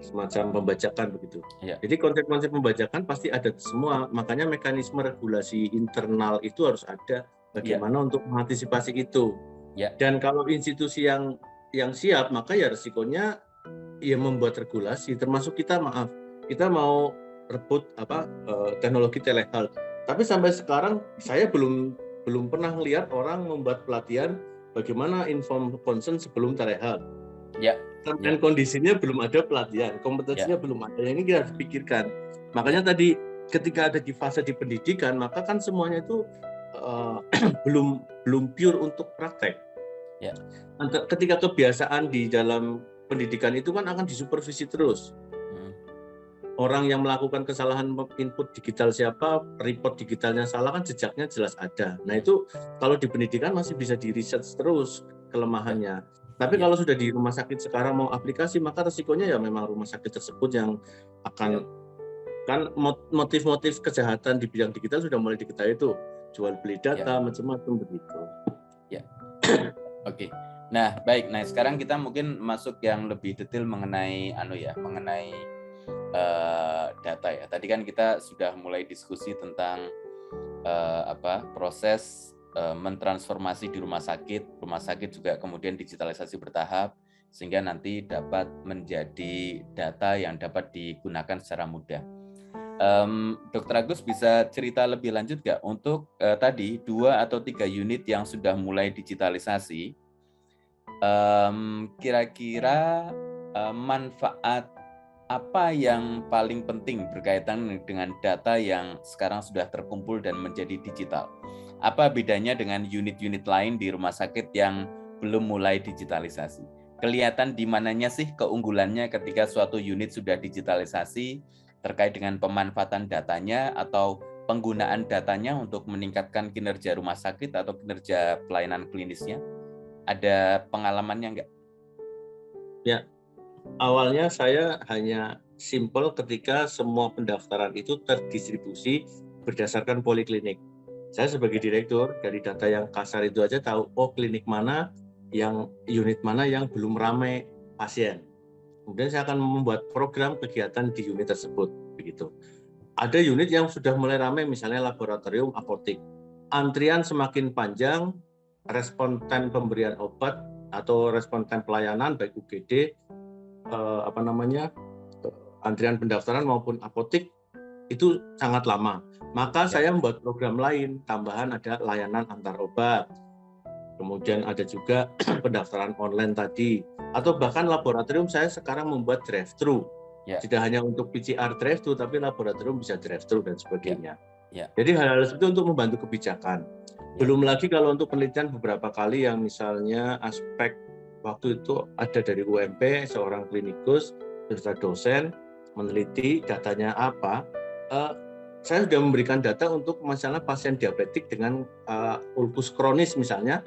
Semacam pembajakan begitu. Ya. Jadi konsep-konsep pembajakan pasti ada semua, makanya mekanisme regulasi internal itu harus ada bagaimana untuk mengantisipasi itu. Ya. Dan kalau institusi yang siap, maka ya resikonya ya membuat regulasi, termasuk kita mau rebut teknologi telehealth. Tapi sampai sekarang saya belum pernah melihat orang membuat pelatihan bagaimana informed consent sebelum telehealth. Ya. Dan kondisinya belum ada pelatihan, kompetensinya belum ada. Ini kita harus pikirkan. Makanya tadi ketika ada di fase di pendidikan, maka kan semuanya itu belum pure untuk praktek. Ya. Ketika kebiasaan di dalam pendidikan itu kan akan disupervisi terus. Orang yang melakukan kesalahan input digital siapa, report digitalnya salah, kan jejaknya jelas ada. Nah itu kalau di pendidikan masih bisa di research terus kelemahannya. Tapi kalau sudah di rumah sakit sekarang mau aplikasi, maka resikonya ya memang rumah sakit tersebut yang akan kan motif-motif kejahatan di bidang digital sudah mulai diketahui itu, jual beli data macam-macam begitu. Ya. Oke. Nah, baik. Nah, sekarang kita mungkin masuk yang lebih detail mengenai data ya. Tadi kan kita sudah mulai diskusi tentang proses mentransformasi di rumah sakit juga kemudian digitalisasi bertahap sehingga nanti dapat menjadi data yang dapat digunakan secara mudah. Dr. Agus bisa cerita lebih lanjut nggak untuk tadi 2 atau 3 unit yang sudah mulai digitalisasi, kira-kira manfaat apa yang paling penting berkaitan dengan data yang sekarang sudah terkumpul dan menjadi digital? Apa bedanya dengan unit-unit lain di rumah sakit yang belum mulai digitalisasi? Kelihatan di mananya sih keunggulannya ketika suatu unit sudah digitalisasi terkait dengan pemanfaatan datanya atau penggunaan datanya untuk meningkatkan kinerja rumah sakit atau kinerja pelayanan klinisnya? Ada pengalamannya nggak? Ya, awalnya saya hanya simpel ketika semua pendaftaran itu terdistribusi berdasarkan poliklinik. Saya sebagai direktur dari data yang kasar itu aja tahu, oh klinik mana, unit mana yang belum ramai pasien. Kemudian saya akan membuat program kegiatan di unit tersebut, begitu. Ada unit yang sudah mulai ramai, misalnya laboratorium, apotek. Antrian semakin panjang, respon time pemberian obat atau respon time pelayanan baik UGD, antrian pendaftaran maupun apotek itu sangat lama. Maka saya membuat program lain, tambahan ada layanan antar obat. Kemudian ada juga pendaftaran online tadi, atau bahkan laboratorium saya sekarang membuat drive-thru. Tidak hanya untuk PCR drive-thru, tapi laboratorium bisa drive-thru dan sebagainya. Jadi hal-hal seperti itu untuk membantu kebijakan. Belum lagi kalau untuk penelitian beberapa kali yang misalnya aspek waktu itu ada dari UMP, seorang klinikus, beserta dosen, meneliti datanya apa. Saya sudah memberikan data untuk masalah pasien diabetik dengan ulkus kronis misalnya,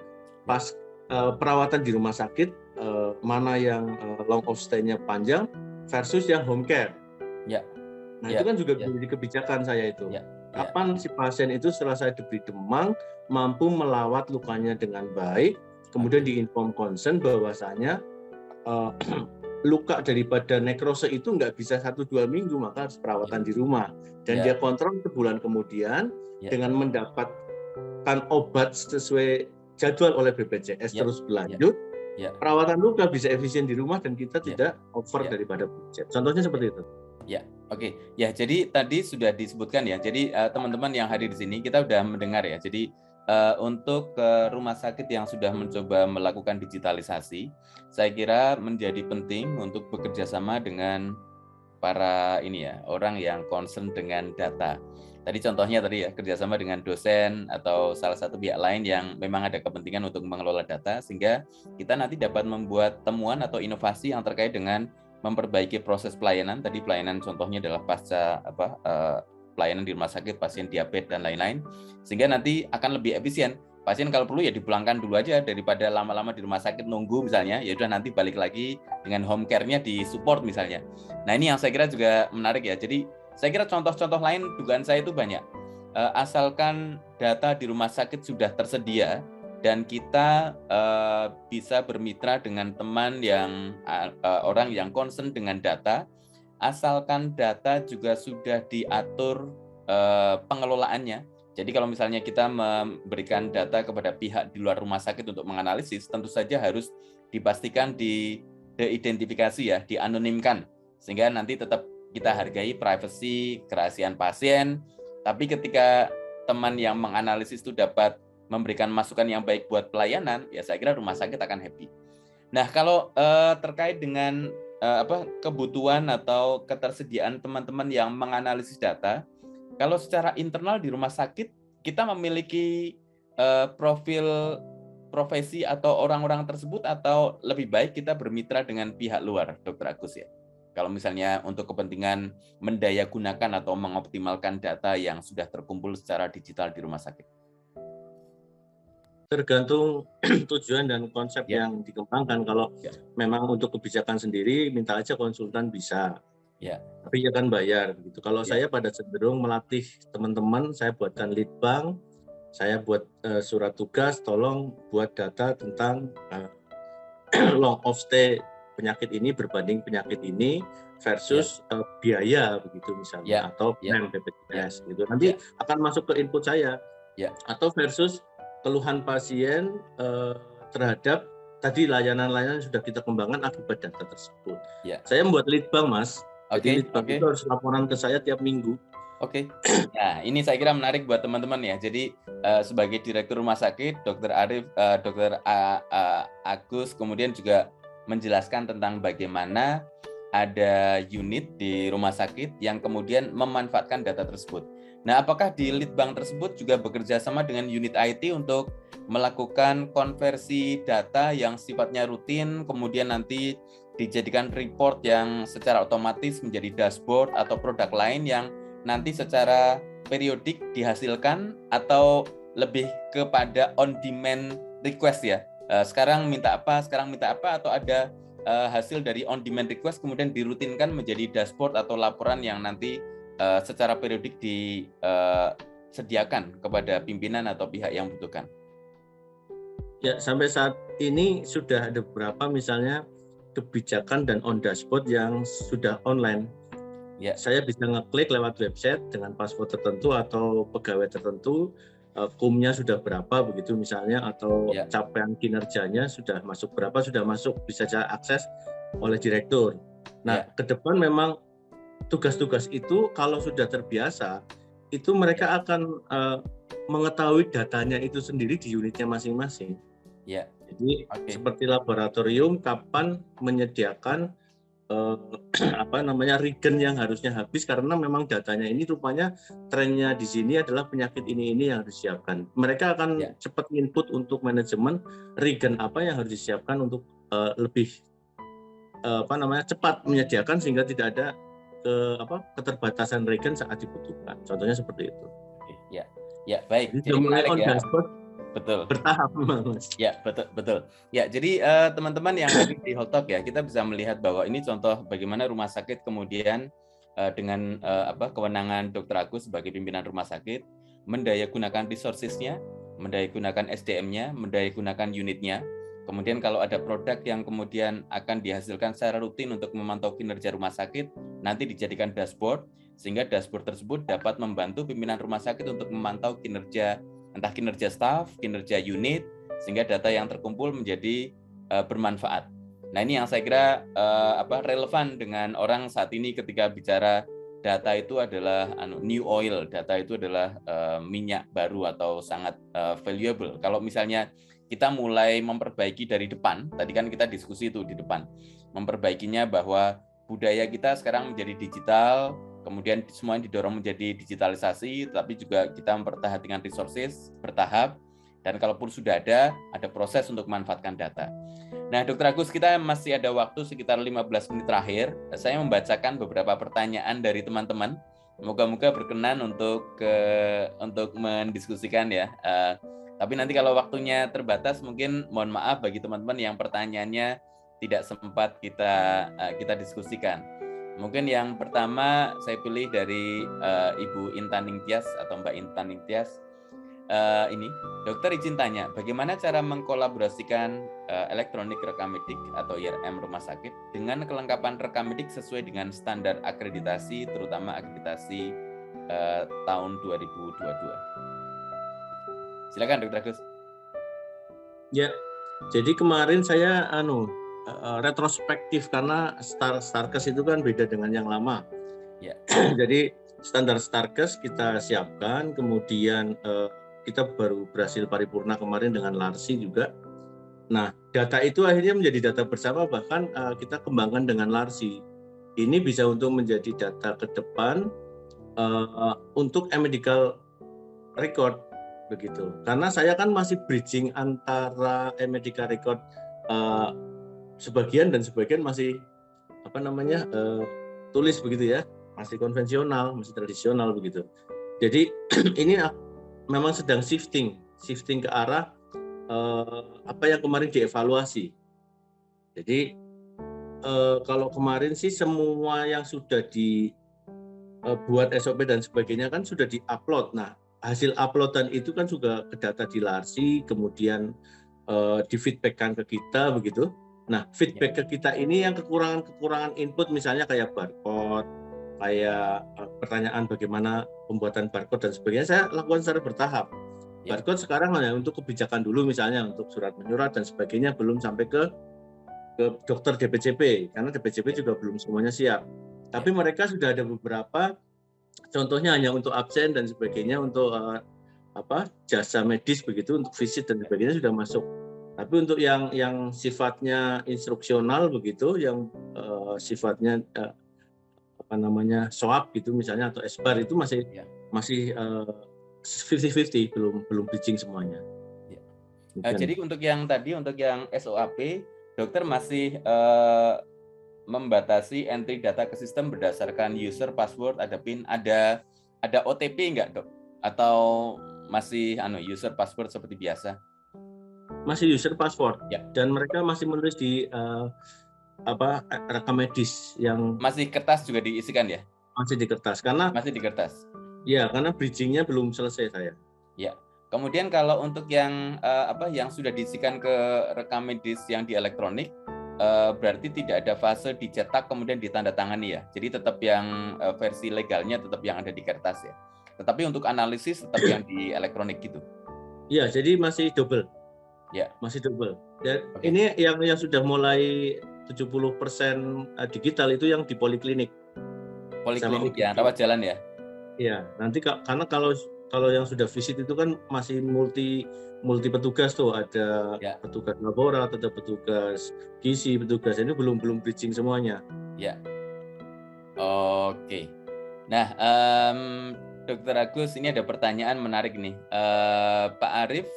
pas perawatan di rumah sakit, mana yang long of stay-nya panjang versus yang home care. Nah itu kan juga menjadi kebijakan saya itu. Kapan si pasien itu setelah saya diberi demam, mampu melawat lukanya dengan baik, kemudian diinform concern bahwasanya luka daripada nekrose itu nggak bisa 1-2 minggu, maka harus perawatan di rumah. Dan dia kontrol sebulan kemudian dengan mendapatkan obat sesuai jadwal oleh BPJS terus berlanjut, perawatan luka bisa efisien di rumah dan kita tidak over daripada budget. Contohnya seperti itu. Oke. Jadi tadi sudah disebutkan ya. Jadi teman-teman yang hadir di sini kita sudah mendengar ya. Jadi untuk rumah sakit yang sudah mencoba melakukan digitalisasi, saya kira menjadi penting untuk bekerja sama dengan para orang yang concern dengan data. Tadi contohnya ya, kerjasama dengan dosen atau salah satu pihak lain yang memang ada kepentingan untuk mengelola data, sehingga kita nanti dapat membuat temuan atau inovasi yang terkait dengan memperbaiki proses pelayanan. Tadi pelayanan contohnya adalah pasca pelayanan di rumah sakit, pasien diabetes dan lain-lain, sehingga nanti akan lebih efisien. Pasien kalau perlu ya dipulangkan dulu aja daripada lama-lama di rumah sakit nunggu misalnya, ya udah nanti balik lagi dengan home care-nya di support misalnya. Nah ini yang saya kira juga menarik ya. Jadi saya kira contoh-contoh lain dugaan saya itu banyak. Asalkan data di rumah sakit sudah tersedia dan kita bisa bermitra dengan teman yang orang yang concern dengan data, asalkan data juga sudah diatur pengelolaannya. Jadi kalau misalnya kita memberikan data kepada pihak di luar rumah sakit untuk menganalisis, tentu saja harus dipastikan diidentifikasi ya, dianonimkan, sehingga nanti tetap kita hargai privasi, kerahasiaan pasien. Tapi ketika teman yang menganalisis itu dapat memberikan masukan yang baik buat pelayanan, ya saya kira rumah sakit akan happy. Nah, kalau terkait dengan kebutuhan atau ketersediaan teman-teman yang menganalisis data, kalau secara internal di rumah sakit kita memiliki profil profesi atau orang-orang tersebut, atau lebih baik kita bermitra dengan pihak luar, Dr. Agus ya? Kalau misalnya untuk kepentingan mendayagunakan atau mengoptimalkan data yang sudah terkumpul secara digital di rumah sakit. Tergantung tujuan dan konsep yang dikembangkan. Kalau memang untuk kebijakan sendiri, minta aja konsultan bisa. Tapi ya kan bayar begitu. Kalau saya pada cenderung melatih teman-teman, saya buatkan lead bank, saya buat surat tugas, tolong buat data tentang long of stay penyakit ini berbanding penyakit ini versus biaya begitu misalnya, atau plan BPJS gitu. Nanti akan masuk ke input saya, atau versus keluhan pasien terhadap tadi layanan-layanan sudah kita kembangkan akibat data tersebut. Saya membuat lead bank, Mas. Jadi lead bank itu harus laporan ke saya tiap minggu. Nah ini saya kira menarik buat teman-teman ya. Jadi sebagai direktur rumah sakit, Dr. Arif, Dr. Agus kemudian juga menjelaskan tentang bagaimana ada unit di rumah sakit yang kemudian memanfaatkan data tersebut. Nah, apakah di lead bank tersebut juga bekerja sama dengan unit IT untuk melakukan konversi data yang sifatnya rutin, kemudian nanti dijadikan report yang secara otomatis menjadi dashboard atau produk lain yang nanti secara periodik dihasilkan, atau lebih kepada on-demand request ya? Sekarang minta apa, atau ada hasil dari on-demand request kemudian dirutinkan menjadi dashboard atau laporan yang nanti secara periodik sediakan kepada pimpinan atau pihak yang membutuhkan? Ya, sampai saat ini sudah ada beberapa misalnya kebijakan dan on dashboard yang sudah online. Ya. Saya bisa ngeklik lewat website dengan password tertentu atau pegawai tertentu, kumnya sudah berapa begitu misalnya, atau capaian kinerjanya sudah masuk berapa, sudah masuk, bisa saya akses oleh direktur. Nah, ke depan memang tugas-tugas itu kalau sudah terbiasa, itu mereka akan mengetahui datanya itu sendiri di unitnya masing-masing. Jadi seperti laboratorium kapan menyediakan regen yang harusnya habis karena memang datanya ini rupanya trennya di sini adalah penyakit ini yang harus disiapkan. Mereka akan cepat input untuk manajemen regen apa yang harus disiapkan untuk lebih cepat menyediakan sehingga tidak ada keterbatasan regen saat dibutuhkan. Contohnya seperti itu. Ya, baik. Jadi menarik ya. Betul. Bertahap memang, Mas. Ya, betul. Ya, jadi teman-teman yang hadir di Hottalk ya, kita bisa melihat bahwa ini contoh bagaimana rumah sakit kemudian dengan kewenangan Dr. Agus sebagai pimpinan rumah sakit mendayagunakan resources-nya, mendayagunakan SDM-nya, mendayagunakan unitnya. Kemudian kalau ada produk yang kemudian akan dihasilkan secara rutin untuk memantau kinerja rumah sakit, nanti dijadikan dashboard, sehingga dashboard tersebut dapat membantu pimpinan rumah sakit untuk memantau kinerja, entah kinerja staf, kinerja unit, sehingga data yang terkumpul menjadi bermanfaat. Nah, ini yang saya kira relevan dengan orang saat ini ketika bicara data itu adalah new oil, data itu adalah minyak baru atau sangat valuable. Kalau misalnya kita mulai memperbaiki dari depan, tadi kan kita diskusi itu di depan, memperbaikinya bahwa budaya kita sekarang menjadi digital, kemudian semuanya didorong menjadi digitalisasi, tapi juga kita memperhatikan resources bertahap, dan kalaupun sudah ada proses untuk memanfaatkan data. Nah, Dr. Agus, kita masih ada waktu sekitar 15 menit terakhir. Saya membacakan beberapa pertanyaan dari teman-teman. Moga-moga berkenan untuk mendiskusikan ya. Tapi nanti kalau waktunya terbatas, mungkin mohon maaf bagi teman-teman yang pertanyaannya tidak sempat kita diskusikan. Mungkin yang pertama saya pilih dari Ibu Intan Ningtyas atau Mbak Intan Ningtyas. Ini, dokter izin tanya, bagaimana cara mengkolaborasikan elektronik rekammedik atau IRM rumah sakit dengan kelengkapan rekammedik sesuai dengan standar akreditasi, terutama akreditasi tahun 2022. Silakan Dr. Agus. Ya, jadi kemarin saya retrospektif karena Starkes itu kan beda dengan yang lama. Ya. Jadi standar Starkes kita siapkan, kemudian kita baru berhasil paripurna kemarin dengan LARSI juga. Nah, data itu akhirnya menjadi data bersama, bahkan kita kembangkan dengan LARSI. Ini bisa untuk menjadi data ke depan untuk medical record begitu. Karena saya kan masih bridging antara medical record sebagian dan sebagian masih tulis begitu ya, masih konvensional, masih tradisional begitu. Jadi ini memang sedang shifting ke arah apa yang kemarin dievaluasi. Jadi kalau kemarin sih semua yang sudah dibuat SOP dan sebagainya kan sudah diupload. Nah, hasil uploadan itu kan juga ke data di LARSI, kemudian di-feedback-kan ke kita begitu. Nah, feedback ke kita ini yang kekurangan input misalnya kayak barcode, kayak pertanyaan bagaimana pembuatan barcode dan sebagainya, saya lakukan secara bertahap. Barcode sekarang hanya untuk kebijakan dulu, misalnya untuk surat menyurat dan sebagainya, belum sampai ke dokter DPCP, karena DPCP juga belum semuanya siap. Tapi mereka sudah ada beberapa, contohnya hanya untuk absen dan sebagainya, untuk jasa medis begitu, untuk visit dan sebagainya sudah masuk. Tapi untuk yang sifatnya instruksional begitu, yang sifatnya SOAP gitu misalnya atau SBAR itu masih 50-50, belum bridging semuanya. Ya. Jadi untuk yang SOAP, dokter masih membatasi entry data ke sistem berdasarkan user, password, ada PIN, ada OTP enggak, Dok? Atau masih user password seperti biasa? Masih user password. Ya. Dan mereka masih menulis di rekam medis yang masih kertas juga diisikan ya? Masih di kertas, karena masih di kertas. Ya, karena bridging-nya belum selesai saya. Ya. Kemudian kalau untuk yang yang sudah diisikan ke rekam medis yang di elektronik, berarti tidak ada fase dicetak kemudian ditandatangani ya. Jadi tetap yang versi legalnya tetap yang ada di kertas ya. Tetapi untuk analisis tetap yang di elektronik gitu. Ya, jadi masih double. Ya. Masih double. Dan ini yang sudah mulai 70% digital itu yang di poliklinik. Poliklinik ya, rawat jalan ya. Iya, nanti karena kalau yang sudah visit itu kan masih multi petugas tuh, ada petugas laborat, ada petugas gizi, petugas ini belum bridging semuanya. Ya. Oke. Nah, Dr. Agus, ini ada pertanyaan menarik nih. Pak Arif,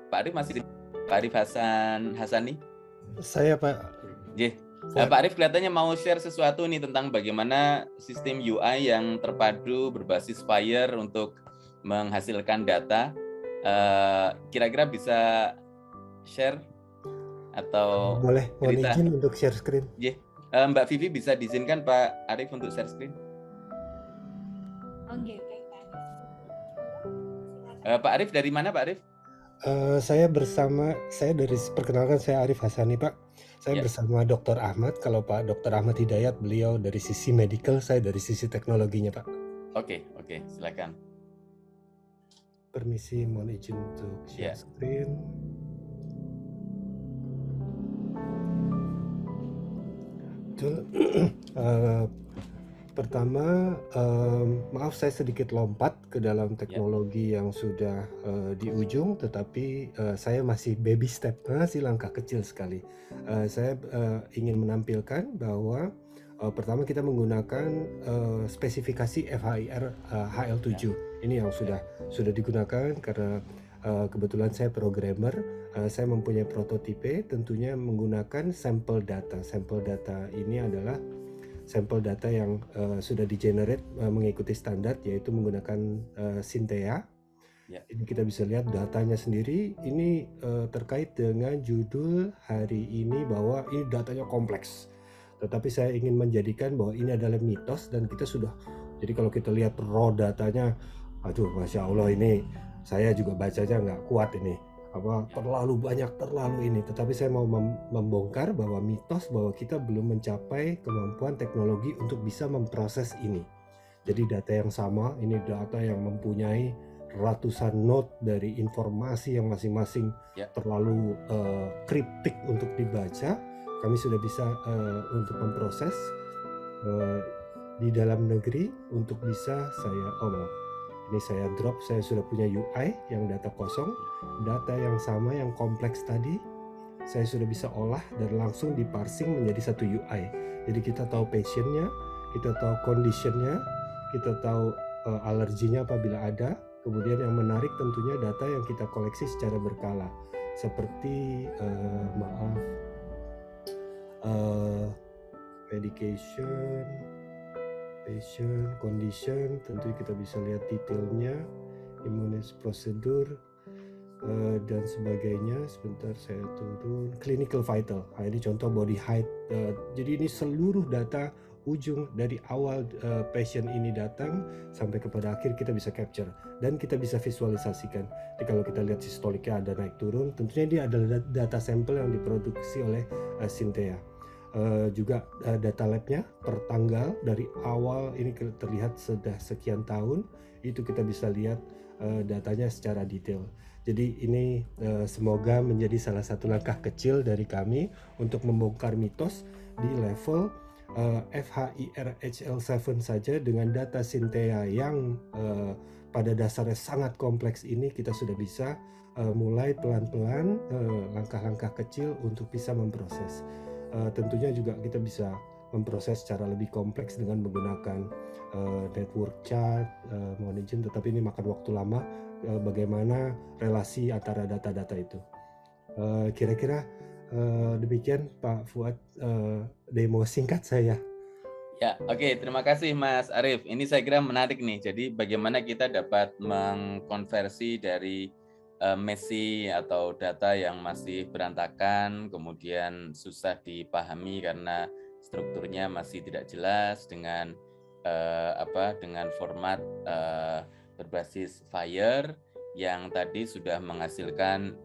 Pak Arif masih di Pak Arif Hasani? Saya Pak. Pak Arif kelihatannya mau share sesuatu nih tentang bagaimana sistem UI yang terpadu berbasis FHIR untuk menghasilkan data. Kira-kira bisa share atau boleh, mohon izin untuk share screen. Mbak Vivi bisa diizinkan Pak Arif untuk share screen? Oke, Pak Arif dari mana Pak Arif? Saya perkenalkan saya Arif Hasani Pak. Saya bersama Dr. Ahmad. Kalau Pak Dr. Ahmad Hidayat, beliau dari sisi medical, saya dari sisi teknologinya Pak. Oke, silakan. Permisi, mohon izin untuk share screen. Pertama, maaf saya sedikit lompat ke dalam teknologi yang sudah di ujung, tetapi saya masih baby step, masih langkah kecil sekali. Saya ingin menampilkan bahwa pertama kita menggunakan spesifikasi FHIR HL7. Ini yang sudah digunakan karena kebetulan saya programmer. Saya mempunyai prototipe, tentunya menggunakan sampel data. Sampel data ini adalah sampel data yang sudah di-generate mengikuti standar, yaitu menggunakan Synthea. Ini kita bisa lihat datanya sendiri. Ini terkait dengan judul hari ini bahwa ini datanya kompleks. Tetapi saya ingin menjadikan bahwa ini adalah mitos dan kita sudah. Jadi kalau kita lihat raw datanya, aduh Masya Allah, ini saya juga bacanya nggak kuat ini. Terlalu banyak, terlalu ini. Tetapi saya mau membongkar bahwa mitos bahwa kita belum mencapai kemampuan teknologi untuk bisa memproses ini. Jadi data yang sama, ini data yang mempunyai ratusan node dari informasi yang masing-masing terlalu kriptik untuk dibaca. Kami sudah bisa untuk memproses di dalam negeri untuk bisa ini saya drop, saya sudah punya UI yang data kosong, data yang sama yang kompleks tadi, saya sudah bisa olah dan langsung diparsing menjadi satu UI. Jadi kita tahu patientnya, kita tahu conditionnya, kita tahu alerginya apabila ada. Kemudian yang menarik tentunya data yang kita koleksi secara berkala, seperti medication, patient, condition, tentu kita bisa lihat detailnya, immunis prosedur, dan sebagainya. Sebentar saya turun, clinical vital. Ini contoh body height. Jadi ini seluruh data ujung dari awal patient ini datang sampai kepada akhir kita bisa capture dan kita bisa visualisasikan. Jadi kalau kita lihat sistoliknya ada naik turun, tentunya dia adalah data sampel yang diproduksi oleh Synthea. Juga data labnya per tanggal dari awal ini terlihat sudah sekian tahun, itu kita bisa lihat datanya secara detail. Jadi ini semoga menjadi salah satu langkah kecil dari kami untuk membongkar mitos di level FHIR HL7 saja. Dengan data Synthea yang pada dasarnya sangat kompleks ini, kita sudah bisa mulai pelan-pelan langkah-langkah kecil untuk bisa memproses. Tentunya juga kita bisa memproses secara lebih kompleks dengan menggunakan network chart, mohon izin, tetapi ini makan waktu lama. Bagaimana relasi antara data-data itu. Kira-kira demikian Pak Fuad demo singkat saya. Ya, oke, terima kasih Mas Arif. Ini saya kira menarik nih. Jadi bagaimana kita dapat mengkonversi dari messy atau data yang masih berantakan, kemudian susah dipahami karena strukturnya masih tidak jelas dengan dengan format berbasis Fire yang tadi sudah menghasilkan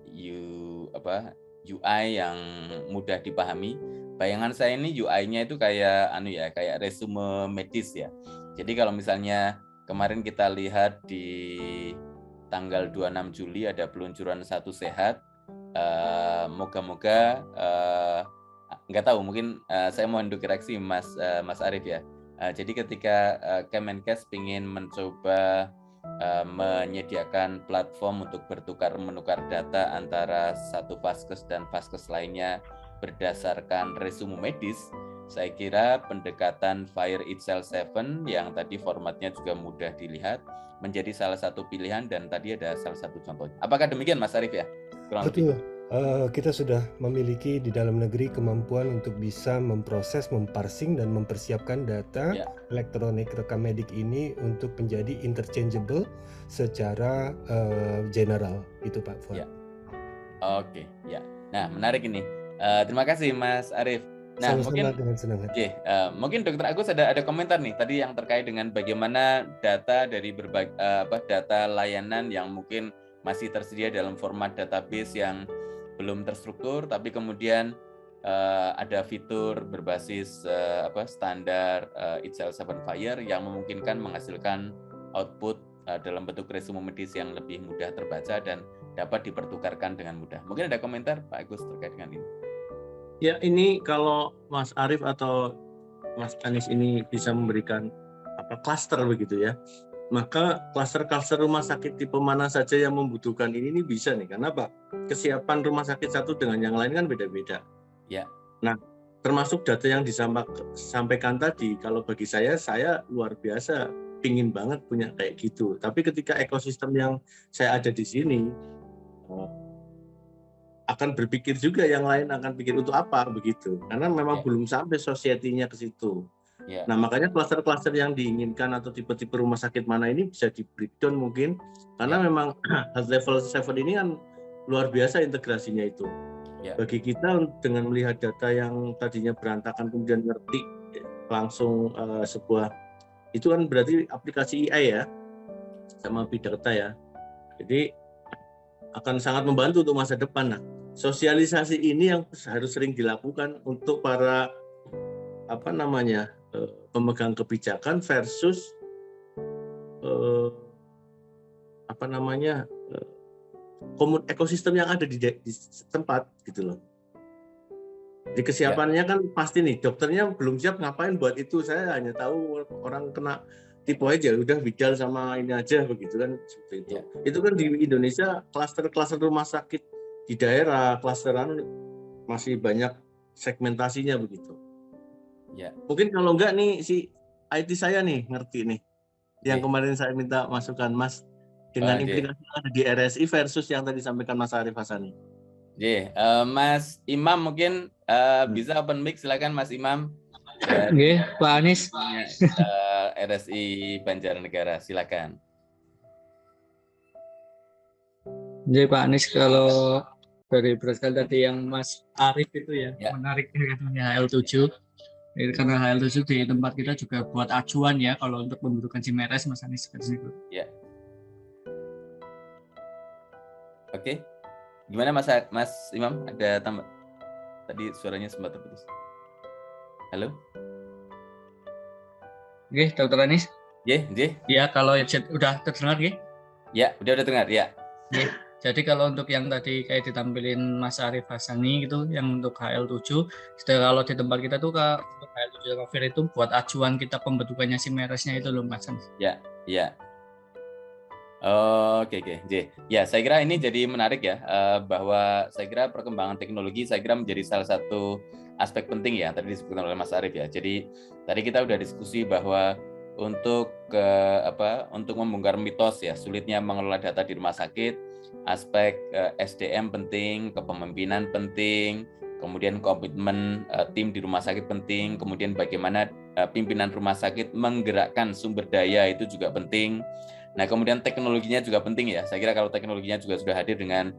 UI yang mudah dipahami. Bayangan saya ini UI-nya itu kayak kayak resume medis ya. Jadi kalau misalnya kemarin kita lihat di tanggal 26 Juli ada peluncuran Satu Sehat. Moga-moga nggak tahu, mungkin saya mohon koreksi Mas Arief ya. Jadi ketika Kemenkes ingin mencoba menyediakan platform untuk menukar data antara satu vaskes dan vaskes lainnya berdasarkan resume medis, saya kira pendekatan Fire Itself 7 yang tadi formatnya juga mudah dilihat menjadi salah satu pilihan, dan tadi ada salah satu contohnya. Apakah demikian Mas Arief ya? Betul. Kita sudah memiliki di dalam negeri kemampuan untuk bisa memproses, memparsing, dan mempersiapkan data elektronik rekam medik ini untuk menjadi interchangeable secara general, itu Pak Fuad. Ya. Oke, ya. Nah, menarik ini. Terima kasih Mas Arief. Nah, sama-sama, dengan senang hati. Mungkin Dr. Agus ada komentar nih tadi yang terkait dengan bagaimana data dari berbagai data layanan yang mungkin masih tersedia dalam format database yang belum terstruktur, tapi kemudian ada fitur berbasis standar Itself 7 Fire yang memungkinkan menghasilkan output dalam bentuk resume medis yang lebih mudah terbaca dan dapat dipertukarkan dengan mudah. Mungkin ada komentar Pak Agus terkait dengan ini. Ya, ini kalau Mas Arief atau Mas Anies ini bisa memberikan klaster begitu ya, maka klaster-klaster rumah sakit tipe mana saja yang membutuhkan ini bisa nih. Karena Pak, kesiapan rumah sakit satu dengan yang lain kan beda-beda. Ya. Nah, termasuk data yang disampaikan tadi, kalau bagi saya luar biasa pingin banget punya kayak gitu. Tapi ketika ekosistem yang saya ada di sini akan berpikir juga, yang lain akan pikir untuk apa begitu, karena memang belum sampai society-nya ke situ. Nah, makanya klaster-klaster yang diinginkan atau tipe-tipe rumah sakit mana ini bisa di breakdown mungkin, karena memang health level 7 ini kan luar biasa integrasinya itu. Bagi kita dengan melihat data yang tadinya berantakan kemudian ngerti langsung sebuah, itu kan berarti aplikasi AI ya sama big data ya. Jadi akan sangat membantu untuk masa depan. Nah, sosialisasi ini yang harus sering dilakukan untuk para pemegang kebijakan versus ekosistem yang ada di tempat gitu loh. Di kesiapannya kan pasti nih, dokternya belum siap ngapain buat itu. Saya hanya tahu orang kena tipe aja udah bidal sama ini aja begitu kan, seperti itu. Itu kan di Indonesia klaster-klaster rumah sakit di daerah, klasteran masih banyak segmentasinya begitu. Mungkin kalau enggak nih si IT saya nih ngerti nih. Yang kemarin saya minta masukan Mas dengan implikasi yang ada di RSI versus yang tadi disampaikan Mas Arief Hasani. Mas Imam mungkin bisa open mic, silakan Mas Imam. Pak Anies. RSI Banjarnegara, silakan. Jadi Pak Anies, kalau dari berasal tadi yang Mas Arief itu ya. Menarik katanya HL7. Karena HL7 di tempat kita juga buat acuan ya kalau untuk pembentukan CMRS, Mas Anies seperti itu. Oke. Gimana Mas Imam, ada tambah? Tadi suaranya sempat terputus. Halo? Dr. Anies? Ya, kalau udah terdengar Ya, udah terdengar ya. Jadi kalau untuk yang tadi kayak ditampilin Mas Arief Hasani gitu, yang untuk HL7, kalau di tempat kita tuh untuk HL7 sama Fir itu buat acuan kita pembentukannya CMRS-nya itu loh Mas Anies. Ya. Oke. Ya, saya kira ini jadi menarik ya, bahwa saya kira perkembangan teknologi saya kira menjadi salah satu aspek penting ya, tadi disebutkan oleh Mas Arief ya. Jadi tadi kita udah diskusi bahwa untuk membongkar mitos ya, sulitnya mengelola data di rumah sakit, aspek SDM penting, kepemimpinan penting, kemudian komitmen tim di rumah sakit penting, kemudian bagaimana pimpinan rumah sakit menggerakkan sumber daya itu juga penting. Nah, kemudian teknologinya juga penting ya. Saya kira kalau teknologinya juga sudah hadir dengan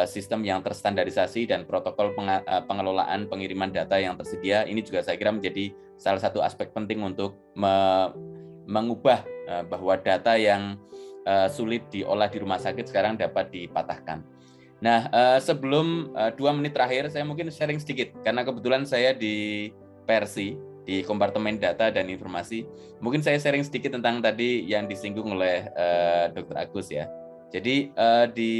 sistem yang terstandarisasi dan protokol pengelolaan pengiriman data yang tersedia. Ini juga saya kira menjadi salah satu aspek penting untuk mengubah bahwa data yang sulit diolah di rumah sakit sekarang dapat dipatahkan. Nah, sebelum 2 menit terakhir, saya mungkin sharing sedikit, karena kebetulan saya di Persi, di Kompartemen Data dan Informasi. Mungkin saya sharing sedikit tentang tadi yang disinggung oleh Dr. Agus ya. Jadi di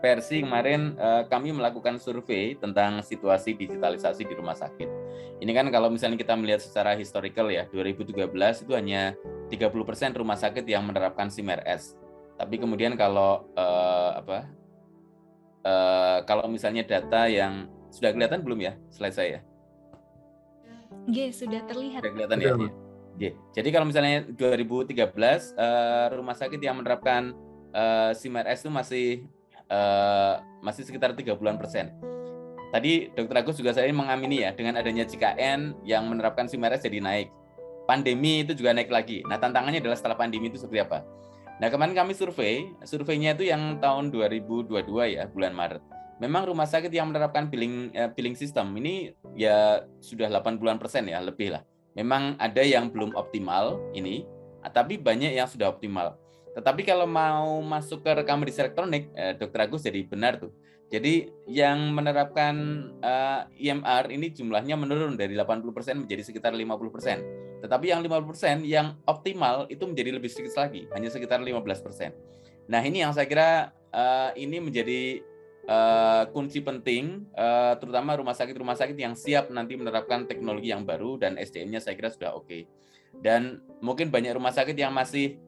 Persi kemarin kami melakukan survei tentang situasi digitalisasi di rumah sakit. Ini kan kalau misalnya kita melihat secara historical ya, 2013 itu hanya 30% rumah sakit yang menerapkan SIM-RS. Tapi kemudian kalau kalau misalnya data yang sudah kelihatan belum ya slide saya? Sudah terlihat. Sudah kelihatan ya. Jadi kalau misalnya 2013 rumah sakit yang menerapkan SIM-RS itu masih sekitar 30-an persen. Tadi Dr. Agus juga saya mengamini ya, dengan adanya JKN yang menerapkan SIM-RS jadi naik. Pandemi itu juga naik lagi. Nah, tantangannya adalah setelah pandemi itu seperti apa? Nah, kemarin kami surveinya itu yang tahun 2022 ya, bulan Maret. Memang rumah sakit yang menerapkan billing system ini ya sudah 80% ya, lebih lah. Memang ada yang belum optimal ini, tapi banyak yang sudah optimal. Tetapi kalau mau masuk ke rekam medis elektronik, Dr. Agus jadi benar tuh. Jadi yang menerapkan EMR ini jumlahnya menurun dari 80% menjadi sekitar 50%. Tetapi yang 50% yang optimal itu menjadi lebih sedikit lagi, hanya sekitar 15%. Nah, ini yang saya kira ini menjadi kunci penting, terutama rumah sakit yang siap nanti menerapkan teknologi yang baru dan SDM-nya saya kira sudah oke. Dan mungkin banyak rumah sakit yang masih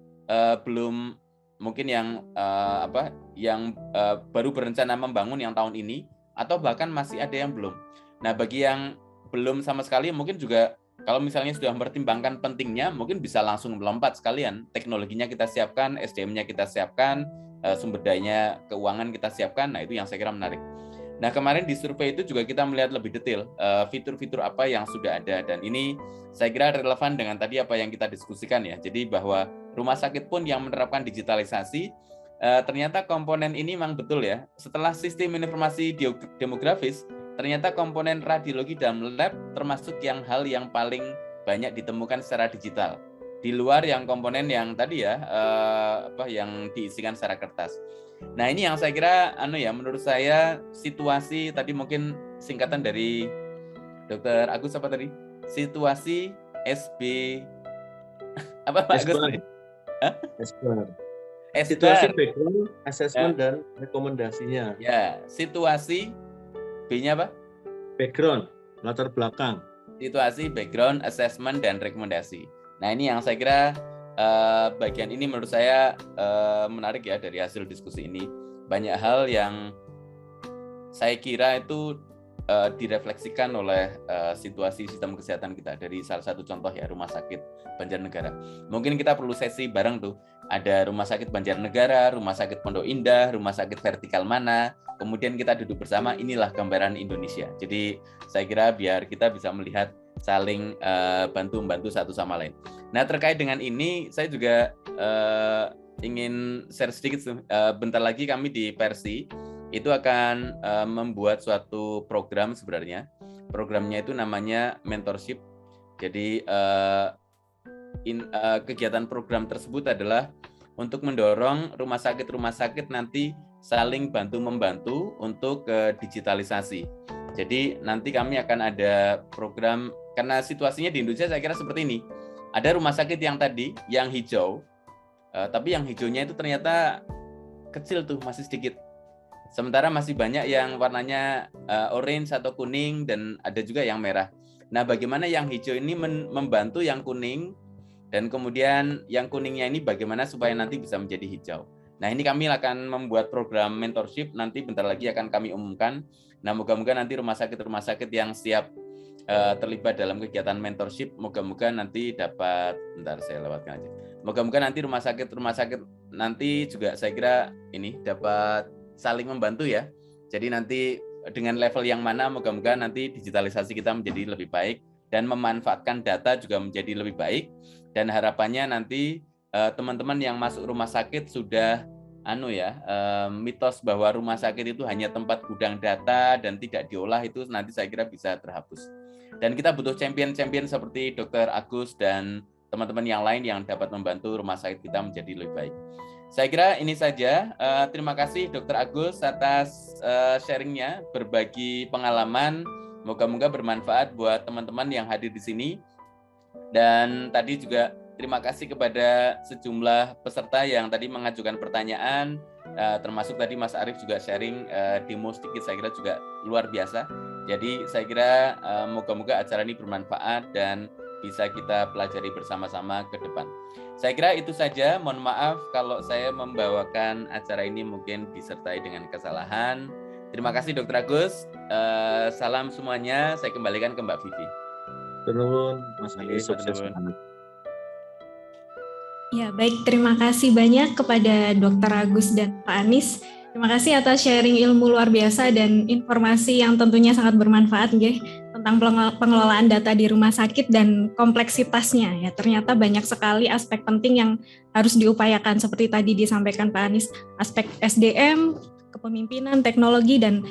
belum, mungkin yang baru berencana membangun yang tahun ini, atau bahkan masih ada yang belum. Nah, bagi yang belum sama sekali, mungkin juga kalau misalnya sudah mempertimbangkan pentingnya, mungkin bisa langsung melompat sekalian. Teknologinya kita siapkan, SDM-nya kita siapkan, sumber dayanya keuangan kita siapkan. Nah, itu yang saya kira menarik. Nah, kemarin di survei itu juga kita melihat lebih detail fitur-fitur apa yang sudah ada, dan ini saya kira relevan dengan tadi apa yang kita diskusikan ya. Jadi bahwa rumah sakit pun yang menerapkan digitalisasi, ternyata komponen ini memang betul ya. Setelah sistem informasi demografis, ternyata komponen radiologi dalam lab termasuk hal yang paling banyak ditemukan secara digital. Di luar yang komponen yang tadi ya, yang diisikan secara kertas. Nah, ini yang saya kira menurut saya situasi tadi, mungkin singkatan dari Dr. Agus apa tadi? Situasi SB apa Pak Agus? Situasi background, assessment dan rekomendasinya. Ya, situasi B-nya apa? Background, latar belakang. Situasi, background, assessment dan rekomendasi. Nah, ini yang saya kira bagian ini menurut saya menarik ya dari hasil diskusi ini. Banyak hal yang saya kira itu direfleksikan oleh situasi sistem kesehatan kita. Dari salah satu contoh ya, Rumah Sakit Banjarnegara. Mungkin kita perlu sesi bareng tuh. Ada Rumah Sakit Banjarnegara, Rumah Sakit Pondok Indah, Rumah Sakit vertikal mana. Kemudian kita duduk bersama, inilah gambaran Indonesia. Jadi saya kira biar kita bisa melihat saling bantu-membantu satu sama lain. Nah, terkait dengan ini saya juga ingin share sedikit. Bentar lagi kami di Persi itu akan membuat suatu program sebenarnya. Programnya itu namanya mentorship. Jadi kegiatan program tersebut adalah untuk mendorong rumah sakit nanti saling bantu-membantu untuk digitalisasi. Jadi nanti kami akan ada program, karena situasinya di Indonesia saya kira seperti ini. Ada rumah sakit yang tadi, yang hijau, tapi yang hijaunya itu ternyata kecil tuh, masih sedikit. Sementara masih banyak yang warnanya orange atau kuning, dan ada juga yang merah. Nah, bagaimana yang hijau ini membantu yang kuning, dan kemudian yang kuningnya ini bagaimana supaya nanti bisa menjadi hijau. Nah, ini kami akan membuat program mentorship, nanti bentar lagi akan kami umumkan. Nah, moga-moga nanti rumah sakit yang siap terlibat dalam kegiatan mentorship, moga-moga nanti dapat, bentar saya lewatkan aja. Moga-moga nanti rumah sakit nanti juga saya kira ini dapat saling membantu ya. Jadi nanti dengan level yang mana, moga-moga nanti digitalisasi kita menjadi lebih baik dan memanfaatkan data juga menjadi lebih baik, dan harapannya nanti teman-teman yang masuk rumah sakit sudah mitos bahwa rumah sakit itu hanya tempat gudang data dan tidak diolah itu nanti saya kira bisa terhapus. Dan kita butuh champion-champion seperti Dr. Agus dan teman-teman yang lain yang dapat membantu rumah sakit kita menjadi lebih baik. Saya kira ini saja. Terima kasih Dr. Agus atas sharingnya, berbagi pengalaman. Moga-moga bermanfaat buat teman-teman yang hadir di sini. Dan tadi juga terima kasih kepada sejumlah peserta yang tadi mengajukan pertanyaan, termasuk tadi Mas Arief juga sharing demo sedikit, saya kira juga luar biasa. Jadi saya kira moga-moga acara ini bermanfaat dan bisa kita pelajari bersama-sama ke depan. Saya kira itu saja. Mohon maaf kalau saya membawakan acara ini mungkin disertai dengan kesalahan. Terima kasih Dr. Agus. Salam semuanya. Saya kembalikan ke Mbak Vivi. Turun, Mas Ali, sukses. Ya, baik. Terima kasih banyak kepada Dr. Agus dan Pak Anies. Terima kasih atas sharing ilmu luar biasa dan informasi yang tentunya sangat bermanfaat nggih, tentang pengelolaan data di rumah sakit dan kompleksitasnya. Ya, ternyata banyak sekali aspek penting yang harus diupayakan seperti tadi disampaikan Pak Anies, aspek SDM, kepemimpinan, teknologi, dan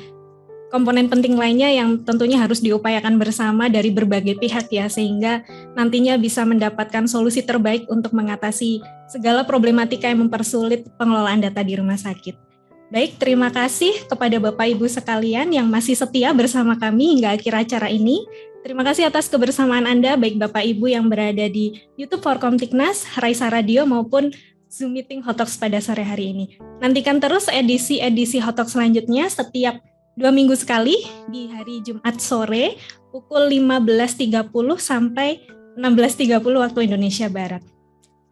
komponen penting lainnya yang tentunya harus diupayakan bersama dari berbagai pihak ya, sehingga nantinya bisa mendapatkan solusi terbaik untuk mengatasi segala problematika yang mempersulit pengelolaan data di rumah sakit. Baik, terima kasih kepada Bapak Ibu sekalian yang masih setia bersama kami hingga akhir acara ini. Terima kasih atas kebersamaan Anda, baik Bapak Ibu yang berada di YouTube Forkomtiknas, Raisa Radio maupun Zoom Meeting Hotox pada sore hari ini. Nantikan terus edisi-edisi Hotox selanjutnya setiap 2 minggu sekali di hari Jumat sore pukul 15.30 sampai 16.30 waktu Indonesia Barat.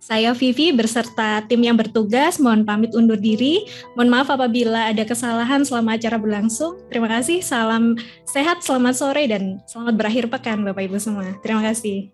Saya Vivi beserta tim yang bertugas mohon pamit undur diri. Mohon maaf apabila ada kesalahan selama acara berlangsung. Terima kasih, salam sehat, selamat sore, dan selamat berakhir pekan Bapak Ibu semua. Terima kasih.